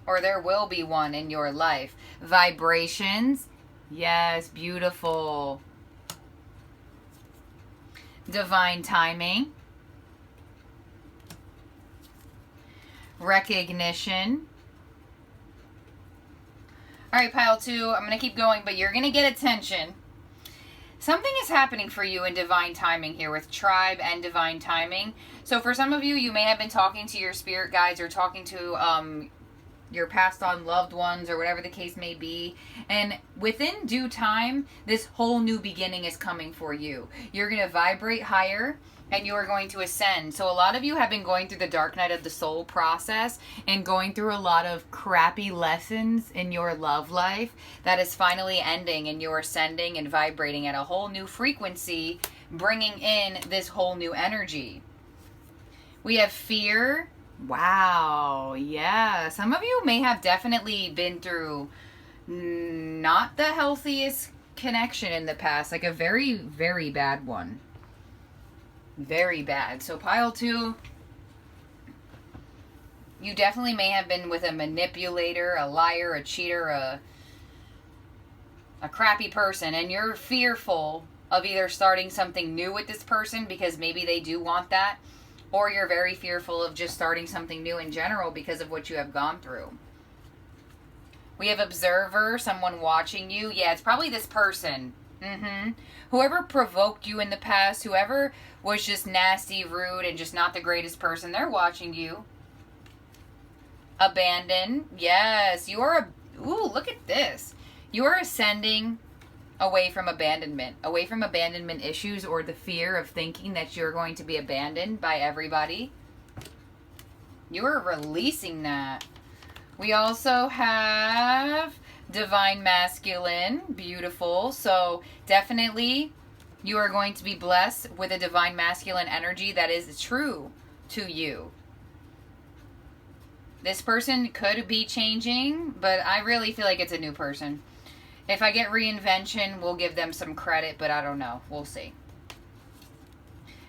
or there will be one in your life. Vibrations. Yes, beautiful. Divine timing. Recognition. All right, pile 2, I'm going to keep going, but you're going to get attention. Something is happening for you in divine timing here with tribe and divine timing. So for some of you, you may have been talking to your spirit guides or talking to your passed on loved ones or whatever the case may be. And within due time, this whole new beginning is coming for you. You're going to vibrate higher and you are going to ascend. So a lot of you have been going through the Dark Night of the Soul process and going through a lot of crappy lessons in your love life that is finally ending, and you're ascending and vibrating at a whole new frequency, bringing in this whole new energy. We have fear. Wow. Yeah. Some of you may have definitely been through not the healthiest connection in the past, like a very, very bad one. Very bad. So pile 2, you definitely may have been with a manipulator, a liar, a cheater, a crappy person, and you're fearful of either starting something new with this person because maybe they do want that, or you're very fearful of just starting something new in general because of what you have gone through. We have observer, someone watching you. Yeah, it's probably this person. Whoever provoked you in the past, whoever was just nasty, rude, and just not the greatest person, they're watching you. Abandon. Yes, you are ooh, look at this. You are ascending away from abandonment issues, or the fear of thinking that you're going to be abandoned by everybody. You are releasing that. We also have divine masculine, beautiful. So definitely you are going to be blessed with a divine masculine energy that is true to you. This person could be changing, but I really feel like it's a new person. If I get reinvention, we'll give them some credit, but I don't know. We'll see.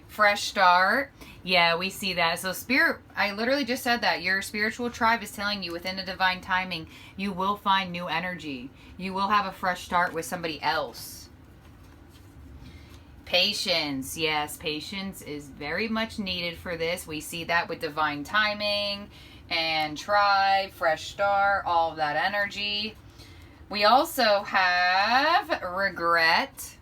Fresh start. Yeah, we see that. So spirit, I literally just said that. Your spiritual tribe is telling you within the divine timing, you will find new energy. You will have a fresh start with somebody else. Patience. Yes, patience is very much needed for this. We see that with divine timing and tribe, fresh start, all of that energy. We also have regret.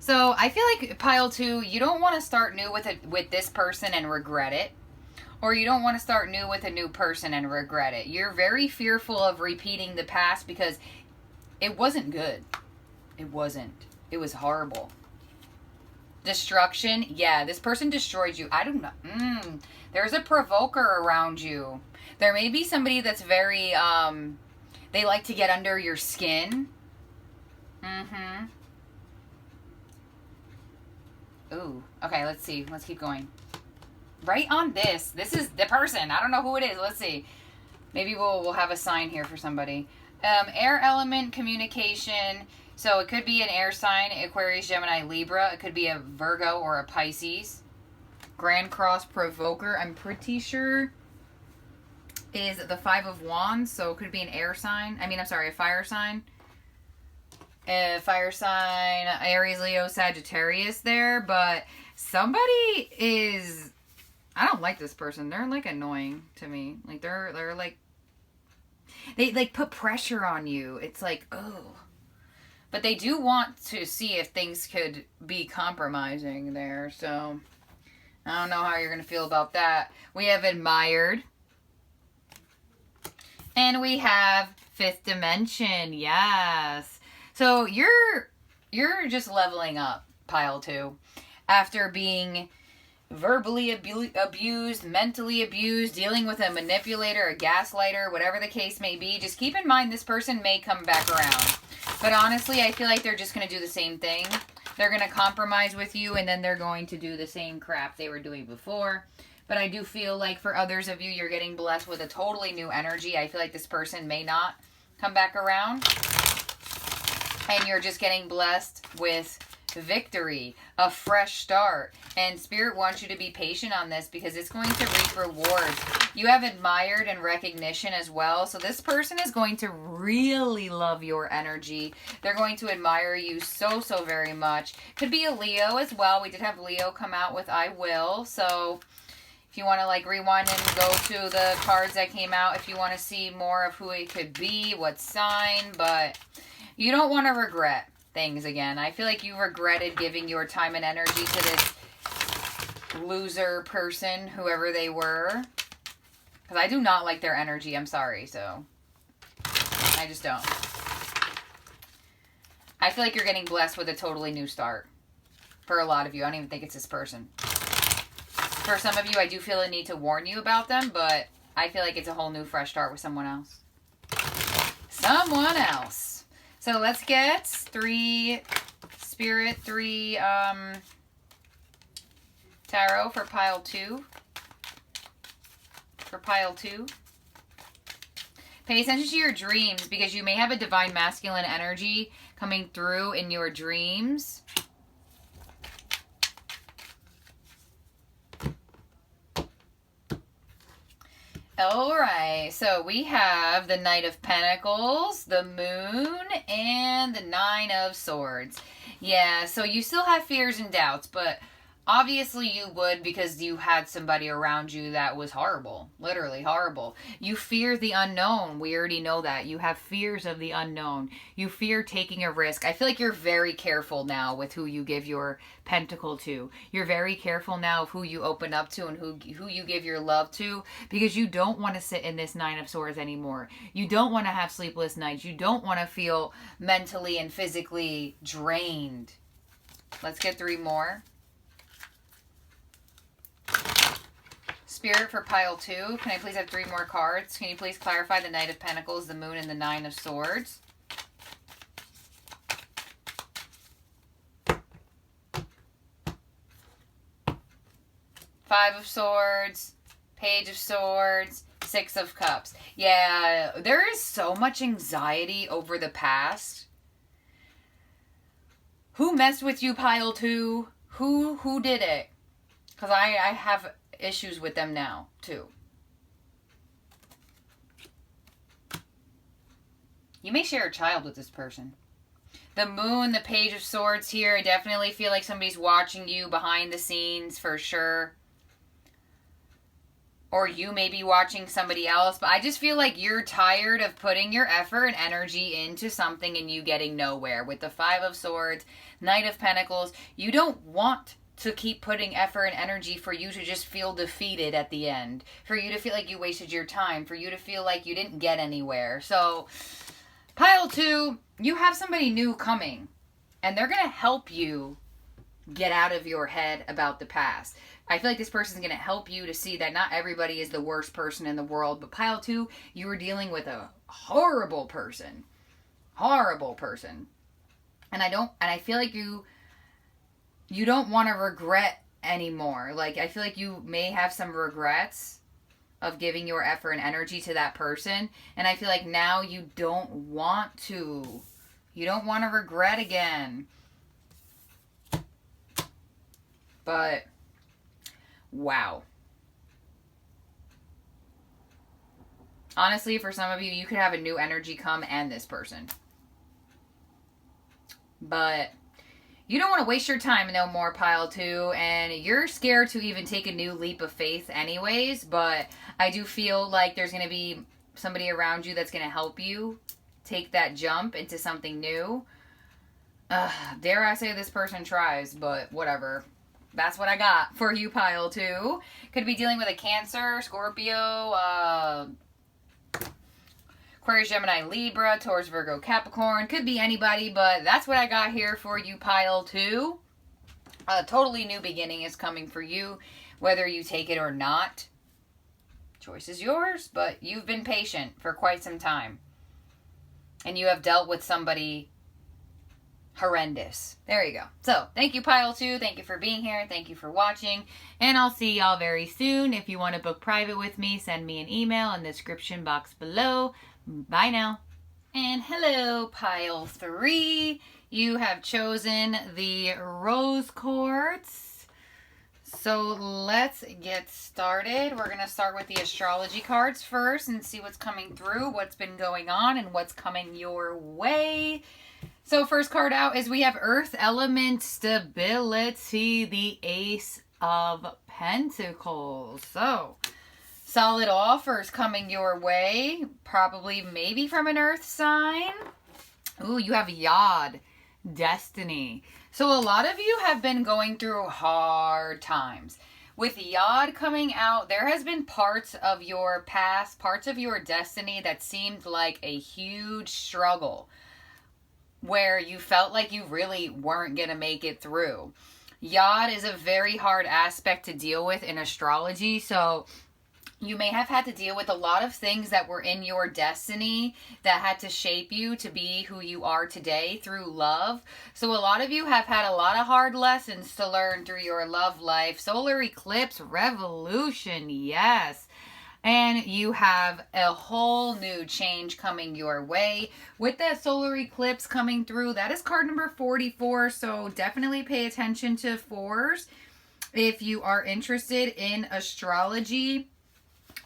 So I feel like pile 2, you don't want to start new with this person and regret it. Or you don't want to start new with a new person and regret it. You're very fearful of repeating the past because it wasn't good. It wasn't. It was horrible. Destruction. Yeah, this person destroyed you. I don't know. There's a provoker around you. There may be somebody that's very, they like to get under your skin. Ooh. Okay, let's see. Let's keep going. Right on this. This is the person. I don't know who it is. Let's see. Maybe we'll have a sign here for somebody. Air element communication. So it could be an air sign, Aquarius, Gemini, Libra. It could be a Virgo or a Pisces. Grand Cross provoker, I'm pretty sure, is the 5 of Wands. So it could be an air sign. A fire sign. Fire sign, Aries, Leo, Sagittarius there. But somebody is... I don't like this person. They're like annoying to me. Like they're like... They like put pressure on you. It's like, oh... But they do want to see if things could be compromising there. So, I don't know how you're going to feel about that. We have admired. And we have fifth dimension. Yes. So, you're just leveling up, pile 2. After being verbally abused, mentally abused, dealing with a manipulator, a gaslighter, whatever the case may be. Just keep in mind this person may come back around. But honestly, I feel like they're just going to do the same thing. They're going to compromise with you, and then they're going to do the same crap they were doing before. But I do feel like for others of you, you're getting blessed with a totally new energy. I feel like this person may not come back around. And you're just getting blessed with victory, a fresh start. And Spirit wants you to be patient on this because it's going to reap rewards. You have admired and recognition as well. So this person is going to really love your energy. They're going to admire you so very much. Could be a Leo as well. We did have Leo come out with I Will. So if you want to like rewind and go to the cards that came out, if you want to see more of who it could be, what sign, but you don't want to regret things again. I feel like you regretted giving your time and energy to this loser person, whoever they were. Because I do not like their energy. I'm sorry. So, I just don't. I feel like you're getting blessed with a totally new start. For a lot of you. I don't even think it's this person. For some of you, I do feel a need to warn you about them. But I feel like it's a whole new fresh start with someone else. Someone else. So let's get 3 Spirit, 3 Tarot for pile 2. For pile 2. Pay attention to your dreams because you may have a divine masculine energy coming through in your dreams. Alright, so we have the Knight of Pentacles, the Moon, and the 9 of Swords. Yeah, so you still have fears and doubts, but Obviously you would, because you had somebody around you that was horrible. Literally horrible. You fear the unknown. We already know that. You have fears of the unknown. You fear taking a risk. I feel like you're very careful now with who you give your pentacle to. You're very careful now of who you open up to and who you give your love to, because you don't want to sit in this Nine of Swords anymore. You don't want to have sleepless nights. You don't want to feel mentally and physically drained. Let's get 3 more. Spirit for pile 2. Can I please have 3 more cards? Can you please clarify the Knight of Pentacles, the Moon, and the Nine of Swords? Five of Swords, Page of Swords, Six of Cups. Yeah, there is so much anxiety over the past. Who messed with you, pile 2? Who did it? Because I have issues with them now, too. You may share a child with this person. The Moon, the Page of Swords here. I definitely feel like somebody's watching you behind the scenes for sure. Or you may be watching somebody else. But I just feel like you're tired of putting your effort and energy into something and you getting nowhere. With the Five of Swords, Knight of Pentacles, you don't want to keep putting effort and energy for you to just feel defeated at the end. For you to feel like you wasted your time. For you to feel like you didn't get anywhere. So, pile 2, you have somebody new coming. And they're going to help you get out of your head about the past. I feel like this person's going to help you to see that not everybody is the worst person in the world. But pile 2, you were dealing with a horrible person. Horrible person. And I feel like you don't want to regret anymore. Like, I feel like you may have some regrets of giving your effort and energy to that person. And I feel like now you don't want to. You don't want to regret again. But, wow. Honestly, for some of you, you could have a new energy come and this person. But you don't want to waste your time no more, pile 2, and you're scared to even take a new leap of faith anyways, but I do feel like there's going to be somebody around you that's going to help you take that jump into something new. Dare I say this person tries, but whatever. That's what I got for you, pile 2. Could be dealing with a Cancer, Scorpio, Aquarius, Gemini, Libra, Taurus, Virgo, Capricorn. Could be anybody, but that's what I got here for you, pile 2. A totally new beginning is coming for you, whether you take it or not. Choice is yours, but you've been patient for quite some time. And you have dealt with somebody horrendous. There you go. So, thank you, pile 2. Thank you for being here. Thank you for watching. And I'll see y'all very soon. If you want to book private with me, send me an email in the description box below. Bye now. And hello, pile 3. You have chosen the rose quartz. So let's get started. We're going to start with the astrology cards first and see what's coming through, what's been going on, and what's coming your way. So first card out is we have Earth Element Stability, the Ace of Pentacles. So solid offers coming your way, probably maybe from an earth sign. Ooh, you have Yod, Destiny. So a lot of you have been going through hard times. With Yod coming out, there has been parts of your past, parts of your destiny that seemed like a huge struggle, where you felt like you really weren't going to make it through. Yod is a very hard aspect to deal with in astrology, so you may have had to deal with a lot of things that were in your destiny that had to shape you to be who you are today through love. So a lot of you have had a lot of hard lessons to learn through your love life. Solar eclipse, revolution, yes. And you have a whole new change coming your way. With that solar eclipse coming through, that is card number 44. So definitely pay attention to 4s if you are interested in astrology.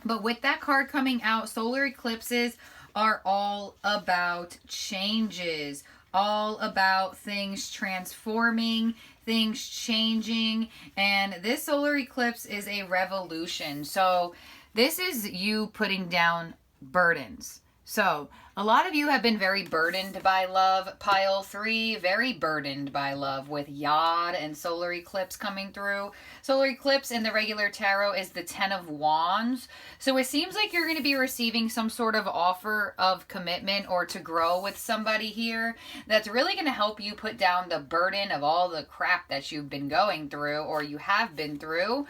But with that card coming out, solar eclipses are all about changes, all about things transforming, things changing, and this solar eclipse is a revolution. So this is you putting down burdens. So a lot of you have been very burdened by love. Pile 3, very burdened by love with Yod and solar eclipse coming through. Solar eclipse in the regular tarot is the 10 of Wands. So it seems like you're going to be receiving some sort of offer of commitment or to grow with somebody here that's really going to help you put down the burden of all the crap that you've been going through or you have been through.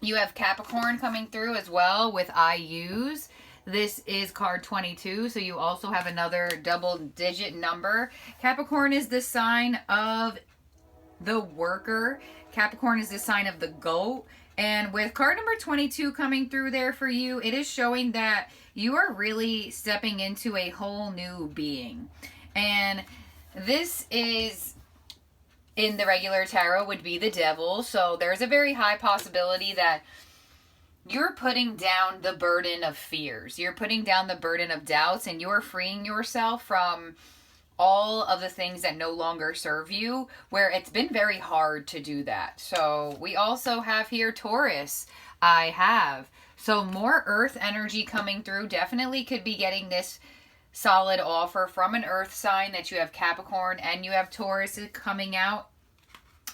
You have Capricorn coming through as well with IUs. This is card 22, so you also have another double-digit number. Capricorn is the sign of the worker. Capricorn is the sign of the goat. And with card number 22 coming through there for you, it is showing that you are really stepping into a whole new being. And this is, in the regular tarot, would be the devil. So there's a very high possibility that you're putting down the burden of fears. You're putting down the burden of doubts, and you're freeing yourself from all of the things that no longer serve you, where it's been very hard to do that. So we also have here Taurus. So more earth energy coming through. Definitely could be getting this solid offer from an earth sign that you have Capricorn and you have Taurus coming out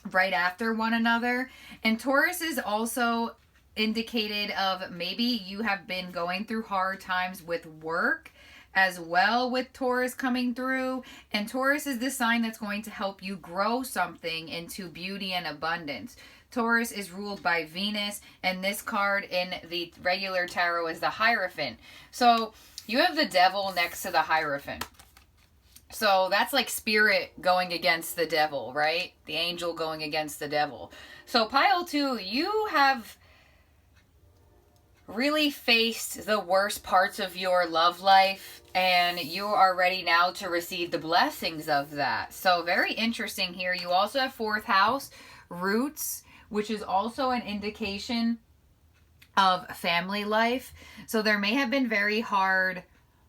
right after one another. And Taurus is also indicated of maybe you have been going through hard times with work as well, with Taurus coming through. And Taurus is the sign that's going to help you grow something into beauty and abundance. Taurus is ruled by Venus, and this card in the regular tarot is the Hierophant. So you have the devil next to the Hierophant. So that's like spirit going against the devil, right? The angel going against the devil. So pile 2, you have really faced the worst parts of your love life, and you are ready now to receive the blessings of that. So very interesting here. You also have 4th house, roots, which is also an indication of family life. So there may have been very hard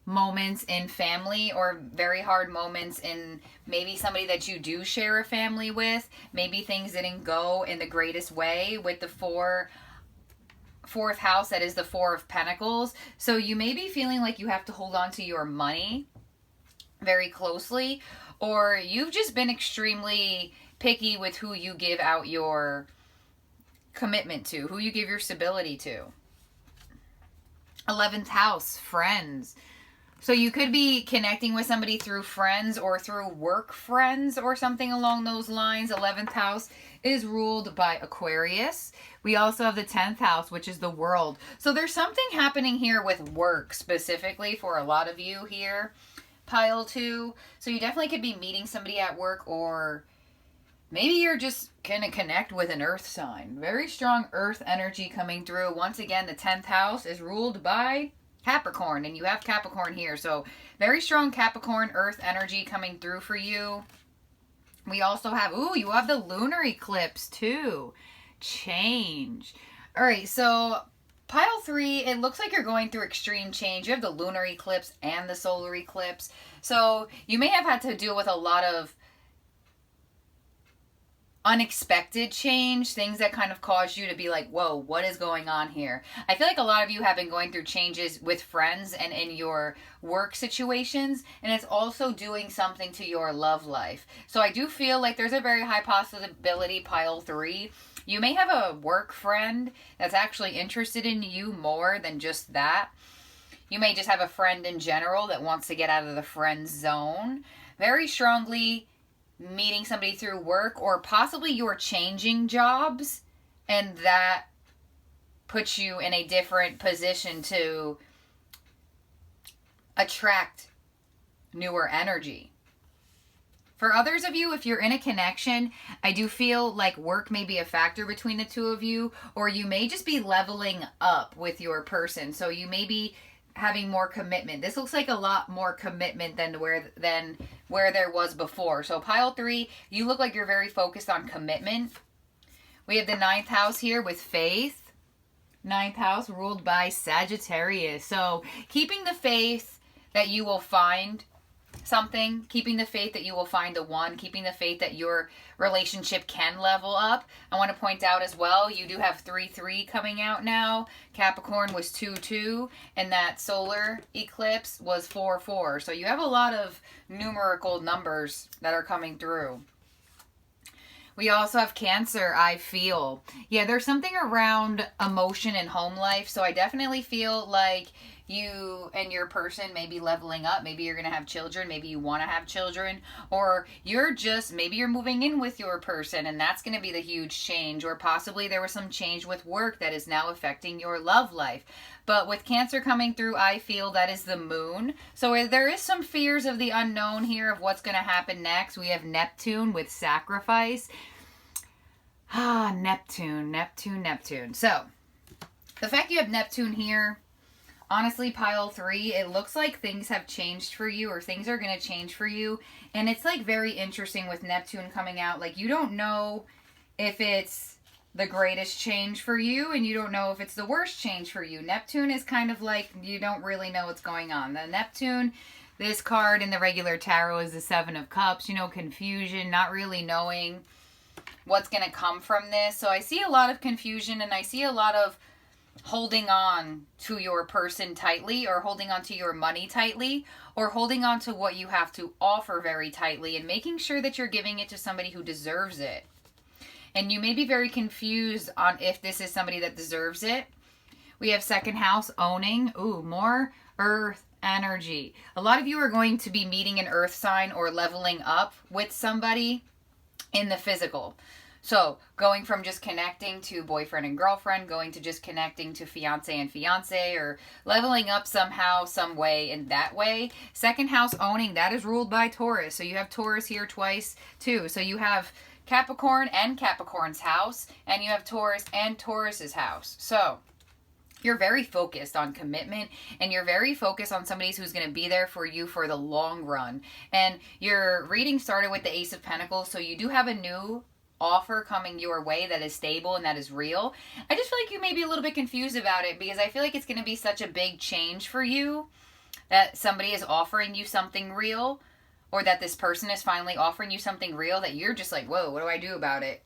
moments in family, or very hard moments in maybe somebody that you do share a family with. Maybe things didn't go in the greatest way with the 4th house, that is the 4 of Pentacles. So you may be feeling like you have to hold on to your money very closely, or you've just been extremely picky with who you give out your commitment to, who you give your stability to. 11th house, friends. So you could be connecting with somebody through friends or through work friends or something along those lines. 11th house is ruled by Aquarius. We also have the 10th house, which is the world. So there's something happening here with work specifically for a lot of you here, pile 2. So you definitely could be meeting somebody at work, or maybe you're just going to connect with an earth sign. Very strong earth energy coming through. Once again, the 10th house is ruled by Capricorn, and you have Capricorn here. So very strong Capricorn earth energy coming through for you. We also have, you have the lunar eclipse too. Change. All right, so pile 3, it looks like you're going through extreme change. You have the lunar eclipse and the solar eclipse. So you may have had to deal with a lot of unexpected change, things that kind of caused you to be like, whoa, what is going on here? I feel like a lot of you have been going through changes with friends and in your work situations, and it's also doing something to your love life. So I do feel like there's a very high possibility, pile 3, you may have a work friend that's actually interested in you more than just that. You may just have a friend in general that wants to get out of the friend zone. Very strongly meeting somebody through work, or possibly you're changing jobs, and that puts you in a different position to attract newer energy. For others of you, if you're in a connection, I do feel like work may be a factor between the two of you, or you may just be leveling up with your person. So you may be having more commitment. This looks like a lot more commitment than where there was before. So pile 3, you look like you're very focused on commitment. We have the 9th house here with faith. 9th house ruled by Sagittarius. So keeping the faith that you will find something, keeping the faith that you will find the one, keeping the faith that your relationship can level up. I want to point out as well, you do have 3-3 coming out now. Capricorn was 2-2, and that solar eclipse was 4-4. So you have a lot of numerical numbers that are coming through. We also have Cancer, I feel. Yeah, there's something around emotion and home life. So I definitely feel like you and your person may be leveling up. Maybe you're going to have children. Maybe you want to have children. Or maybe you're moving in with your person and that's going to be the huge change. Or possibly there was some change with work that is now affecting your love life. But with Cancer coming through, I feel that is the moon. So there is some fears of the unknown here of what's going to happen next. We have Neptune with sacrifice. Neptune. So the fact you have Neptune here, honestly, pile 3, it looks like things have changed for you or things are going to change for you. And it's like very interesting with Neptune coming out. Like you don't know if it's the greatest change for you and you don't know if it's the worst change for you. Neptune is kind of like you don't really know what's going on. The Neptune, this card in the regular tarot is the 7 of Cups. You know, confusion, not really knowing what's going to come from this. So I see a lot of confusion and I see a lot of holding on to your person tightly or holding on to your money tightly or holding on to what you have to offer very tightly and making sure that you're giving it to somebody who deserves it. And you may be very confused on if this is somebody that deserves it. We have second house owning. Ooh, more earth energy. A lot of you are going to be meeting an earth sign or leveling up with somebody in the physical. So going from just connecting to boyfriend and girlfriend, going to just connecting to fiance and fiance, or leveling up somehow, some way in that way. Second house owning, that is ruled by Taurus. So you have Taurus here twice too. So you have Capricorn and Capricorn's house, and you have Taurus and Taurus's house. So you're very focused on commitment and you're very focused on somebody who's going to be there for you for the long run. And your reading started with the Ace of Pentacles. So you do have a new offer coming your way that is stable and that is real. I just feel like you may be a little bit confused about it because I feel like it's going to be such a big change for you that somebody is offering you something real, or that this person is finally offering you something real that you're just like, whoa, what do I do about it?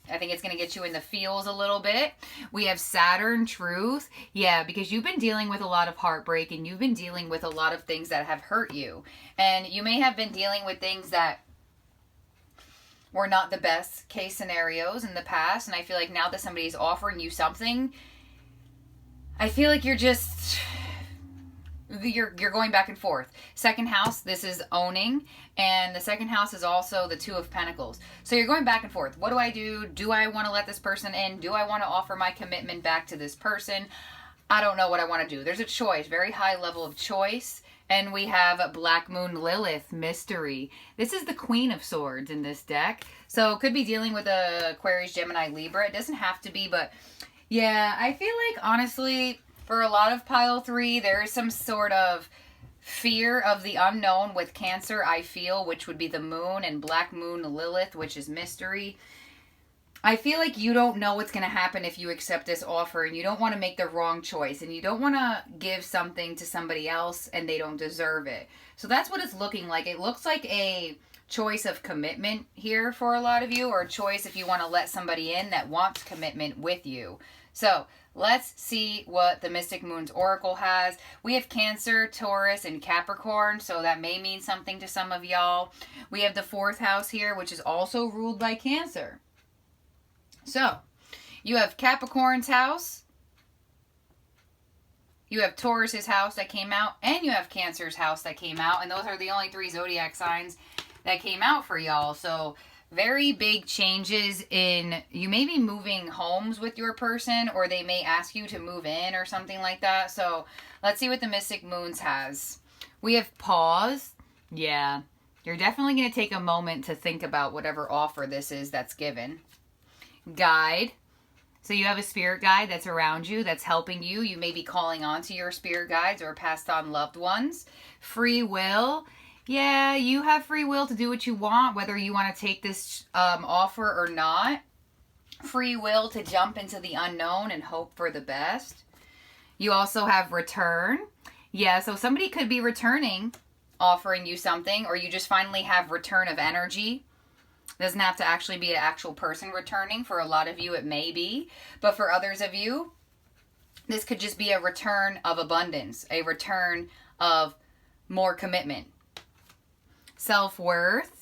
I think it's going to get you in the feels a little bit. We have Saturn, truth. Yeah, because you've been dealing with a lot of heartbreak and you've been dealing with a lot of things that have hurt you. And you may have been dealing with things that were not the best case scenarios in the past. And I feel like now that somebody's offering you something, I feel like you're going back and forth. Second house, this is owning, and the second house is also the 2 of Pentacles. So you're going back and forth. What do I do? Do I want to let this person in? Do I want to offer my commitment back to this person? I don't know what I want to do. There's a choice, very high level of choice. And we have Black Moon Lilith, mystery. This is the Queen of Swords in this deck. So could be dealing with a Aquarius, Gemini, Libra. It doesn't have to be, but yeah, I feel like honestly, for a lot of pile 3, there is some sort of fear of the unknown with Cancer, I feel, which would be the moon, and Black Moon Lilith, which is mystery. I feel like you don't know what's going to happen if you accept this offer, and you don't want to make the wrong choice, and you don't want to give something to somebody else and they don't deserve it. So that's what it's looking like. It looks like a choice of commitment here for a lot of you, or a choice if you want to let somebody in that wants commitment with you. So let's see what the Mystic Moon's Oracle has. We have Cancer, Taurus, and Capricorn, so that may mean something to some of y'all. We have the 4th house here, which is also ruled by Cancer. So, you have Capricorn's house, you have Taurus's house that came out, and you have Cancer's house that came out, and those are the only 3 zodiac signs that came out for y'all. So, very big changes in, you may be moving homes with your person, or they may ask you to move in or something like that. So, let's see what the Mystic Moons has. We have pause. Yeah, you're definitely going to take a moment to think about whatever offer this is that's given. Guide. So you have a spirit guide that's around you, that's helping you. You may be calling on to your spirit guides or passed on loved ones. Free will. Yeah, you have free will to do what you want, whether you want to take this offer or not. Free will to jump into the unknown and hope for the best. You also have return. Yeah, so somebody could be returning offering you something, or you just finally have return of energy. Doesn't have to actually be an actual person returning. For a lot of you, it may be. But for others of you, this could just be a return of abundance, a return of more commitment. Self-worth.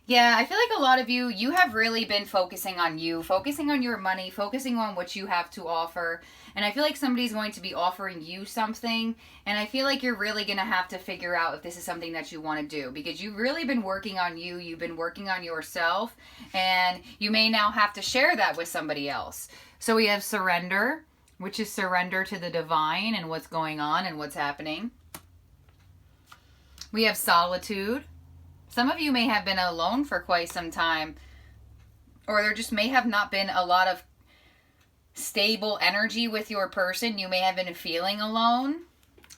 Yeah, I feel like a lot of you, you have really been focusing on you, focusing on your money, focusing on what you have to offer. And I feel like somebody's going to be offering you something. And I feel like you're really going to have to figure out if this is something that you want to do. Because you've really been working on you. You've been working on yourself. And you may now have to share that with somebody else. So we have surrender, which is surrender to the divine and what's going on and what's happening. We have solitude. Some of you may have been alone for quite some time, or there just may have not been a lot of stable energy with your person. You may have been feeling alone.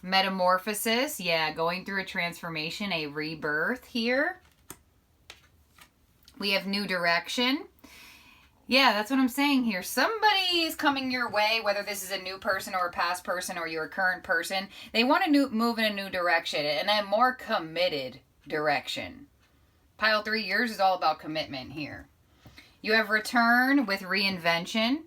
Metamorphosis, yeah, going through a transformation, a rebirth here. We have new direction. Yeah, that's what I'm saying here. Somebody is coming your way, whether this is a new person or a past person or your current person. They want to move in a new direction and a more committed direction. Pile 3 years is all about commitment here. You have return with reinvention.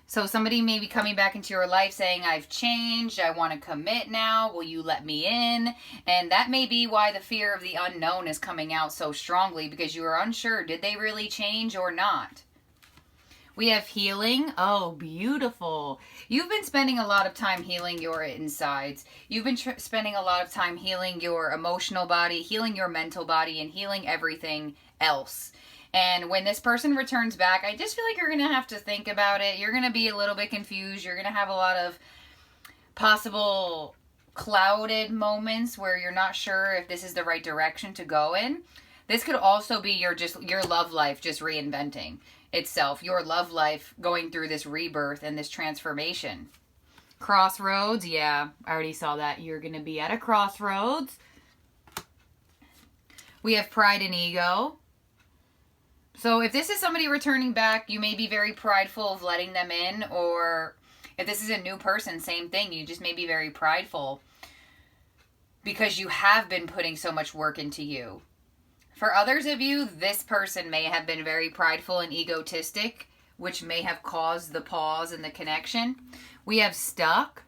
So somebody may be coming back into your life saying, I've changed, I want to commit now, will you let me in? And that may be why the fear of the unknown is coming out so strongly, because you are unsure, did they really change or not? We have healing. Oh, beautiful. You've been spending a lot of time healing your insides. You've been spending a lot of time healing your emotional body, healing your mental body, and healing everything else. And when this person returns back, I just feel like you're going to have to think about it. You're going to be a little bit confused. You're going to have a lot of possible clouded moments where you're not sure if this is the right direction to go in. This could also be your love life just reinventing itself, your love life going through this rebirth and this transformation. Crossroads, yeah, I already saw that. You're going to be at a crossroads. We have pride and ego. So if this is somebody returning back, you may be very prideful of letting them in, or if this is a new person, same thing. You just may be very prideful because you have been putting so much work into you. For others of you, this person may have been very prideful and egotistic, which may have caused the pause in the connection. We have stuck.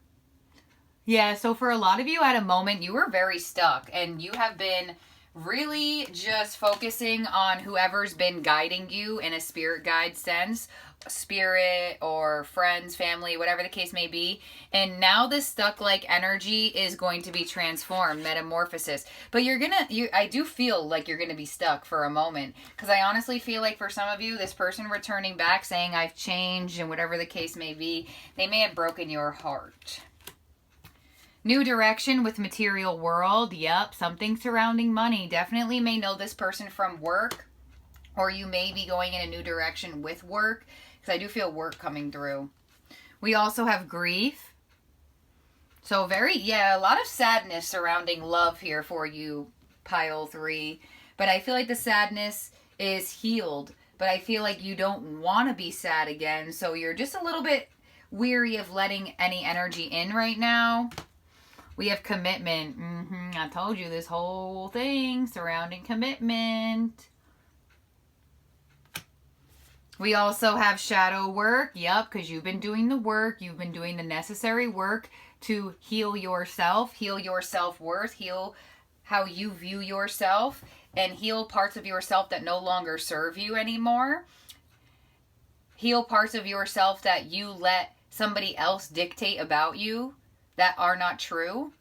Yeah, so for a lot of you at a moment, you were very stuck and you have been really just focusing on whoever's been guiding you in a spirit guide sense, spirit or friends, family, whatever the case may be. And now this stuck-like energy is going to be transformed, metamorphosis. But I do feel like you're gonna be stuck for a moment, because I honestly feel like for some of you, this person returning back saying I've changed and whatever the case may be, they may have broken your heart. New direction with material world. Yep, something surrounding money. Definitely may know this person from work, or you may be going in a new direction with work, because I do feel work coming through. We also have grief. So a lot of sadness surrounding love here for you, pile 3. But I feel like the sadness is healed, but I feel like you don't want to be sad again, so you're just a little bit weary of letting any energy in right now. We have commitment. I told you this whole thing surrounding commitment. We also have shadow work. Yep, because you've been doing the work. You've been doing the necessary work to heal yourself, heal your self-worth, heal how you view yourself, and heal parts of yourself that no longer serve you anymore. Heal parts of yourself that you let somebody else dictate about you that are not true.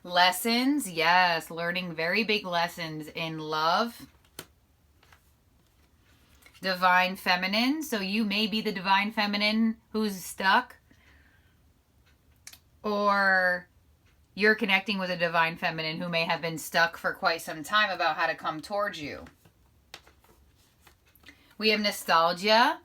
Lessons, yes, learning very big lessons in love. Divine feminine, so you may be the divine feminine who's stuck, or you're connecting with a divine feminine who may have been stuck for quite some time about how to come towards you. We have nostalgia.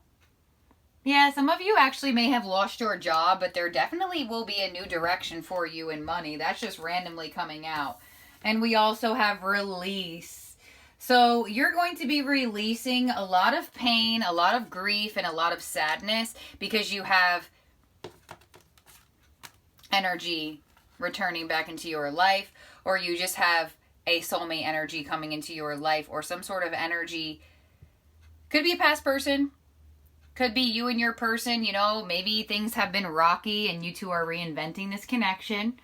Yeah, some of you actually may have lost your job, but there definitely will be a new direction for you in money. That's just randomly coming out. And we also have release. So you're going to be releasing a lot of pain, a lot of grief, and a lot of sadness because you have energy returning back into your life, or you just have a soulmate energy coming into your life, or some sort of energy. Could be a past person. Could be you and your person. You know, maybe things have been rocky and you two are reinventing this connection.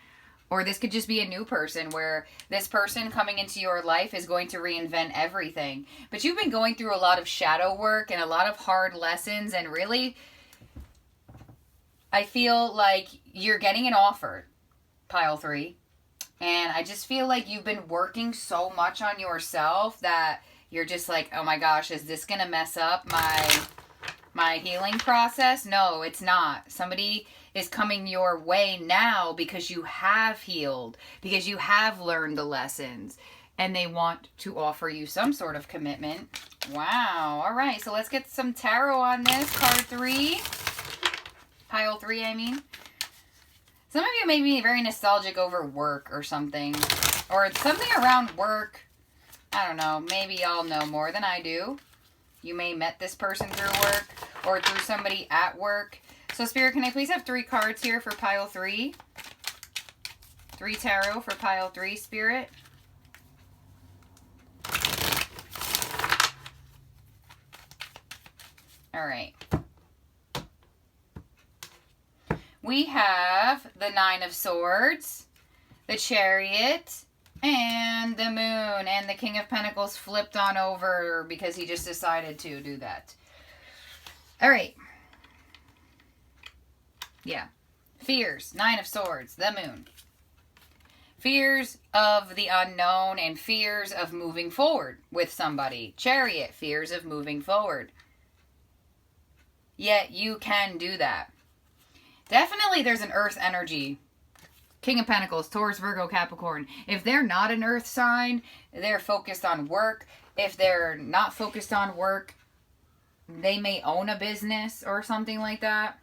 Or this could just be a new person where this person coming into your life is going to reinvent everything. But you've been going through a lot of shadow work and a lot of hard lessons. And really, I feel like you're getting an offer, pile 3. And I just feel like you've been working so much on yourself that you're just like, oh my gosh, is this going to mess up my healing process? No, it's not. Somebody is coming your way now because you have healed, because you have learned the lessons, and they want to offer you some sort of commitment. Wow. All right. So let's get some tarot on this. Card 3. Pile 3, I mean. Some of you may be very nostalgic over work or something. Or something around work. I don't know. Maybe y'all know more than I do. You may met this person through work or through somebody at work. So Spirit, can I please have 3 cards here for pile 3? 3 tarot for pile 3, Spirit. All right. We have the 9 of Swords, the Chariot, and the Moon. And the King of Pentacles flipped on over because he just decided to do that. All right. Yeah. Fears. 9 of Swords. The Moon. Fears of the unknown and fears of moving forward with somebody. Chariot. Fears of moving forward. Yet you can do that. Definitely there's an earth energy. King of Pentacles, Taurus, Virgo, Capricorn. If they're not an earth sign, they're focused on work. If they're not focused on work, they may own a business or something like that.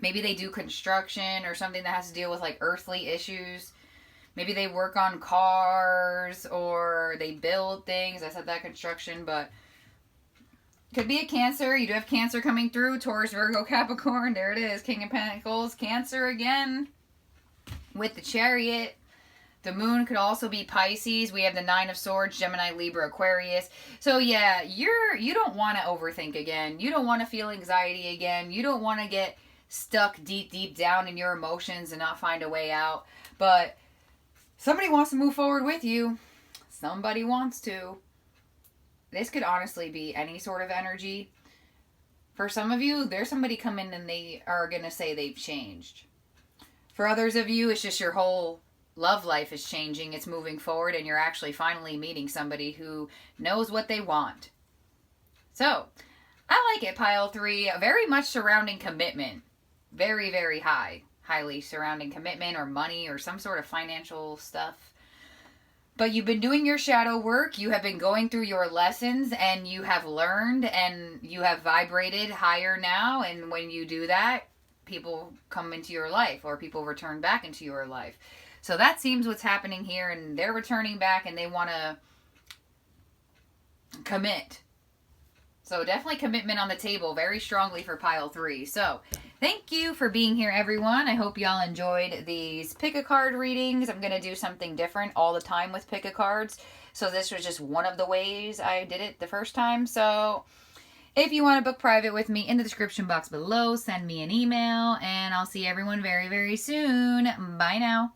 Maybe they do construction or something that has to deal with like earthly issues. Maybe they work on cars or they build things. I said that construction, but could be a Cancer. You do have Cancer coming through. Taurus, Virgo, Capricorn. There it is. King of Pentacles. Cancer again with the Chariot. The Moon could also be Pisces. We have the 9 of Swords, Gemini, Libra, Aquarius. So yeah, you don't want to overthink again. You don't want to feel anxiety again. You don't want to get stuck deep down in your emotions and not find a way out. But somebody wants to move forward with you. Somebody wants to. This could honestly be any sort of energy. For some of you, there's somebody come in and they are going to say they've changed. For others of you, it's just your whole love life is changing. It's moving forward and you're actually finally meeting somebody who knows what they want. So, I like it, pile 3. Very much surrounding commitment. Very, very highly surrounding commitment or money or some sort of financial stuff. But you've been doing your shadow work. You have been going through your lessons and you have learned and you have vibrated higher now. And when you do that, people come into your life or people return back into your life. So that seems what's happening here, and they're returning back and they want to commit. So definitely commitment on the table very strongly for pile 3. So thank you for being here, everyone. I hope y'all enjoyed these pick-a-card readings. I'm going to do something different all the time with pick-a-cards. So this was just one of the ways I did it the first time. So if you want to book private with me, in the description box below, send me an email, and I'll see everyone very, very soon. Bye now.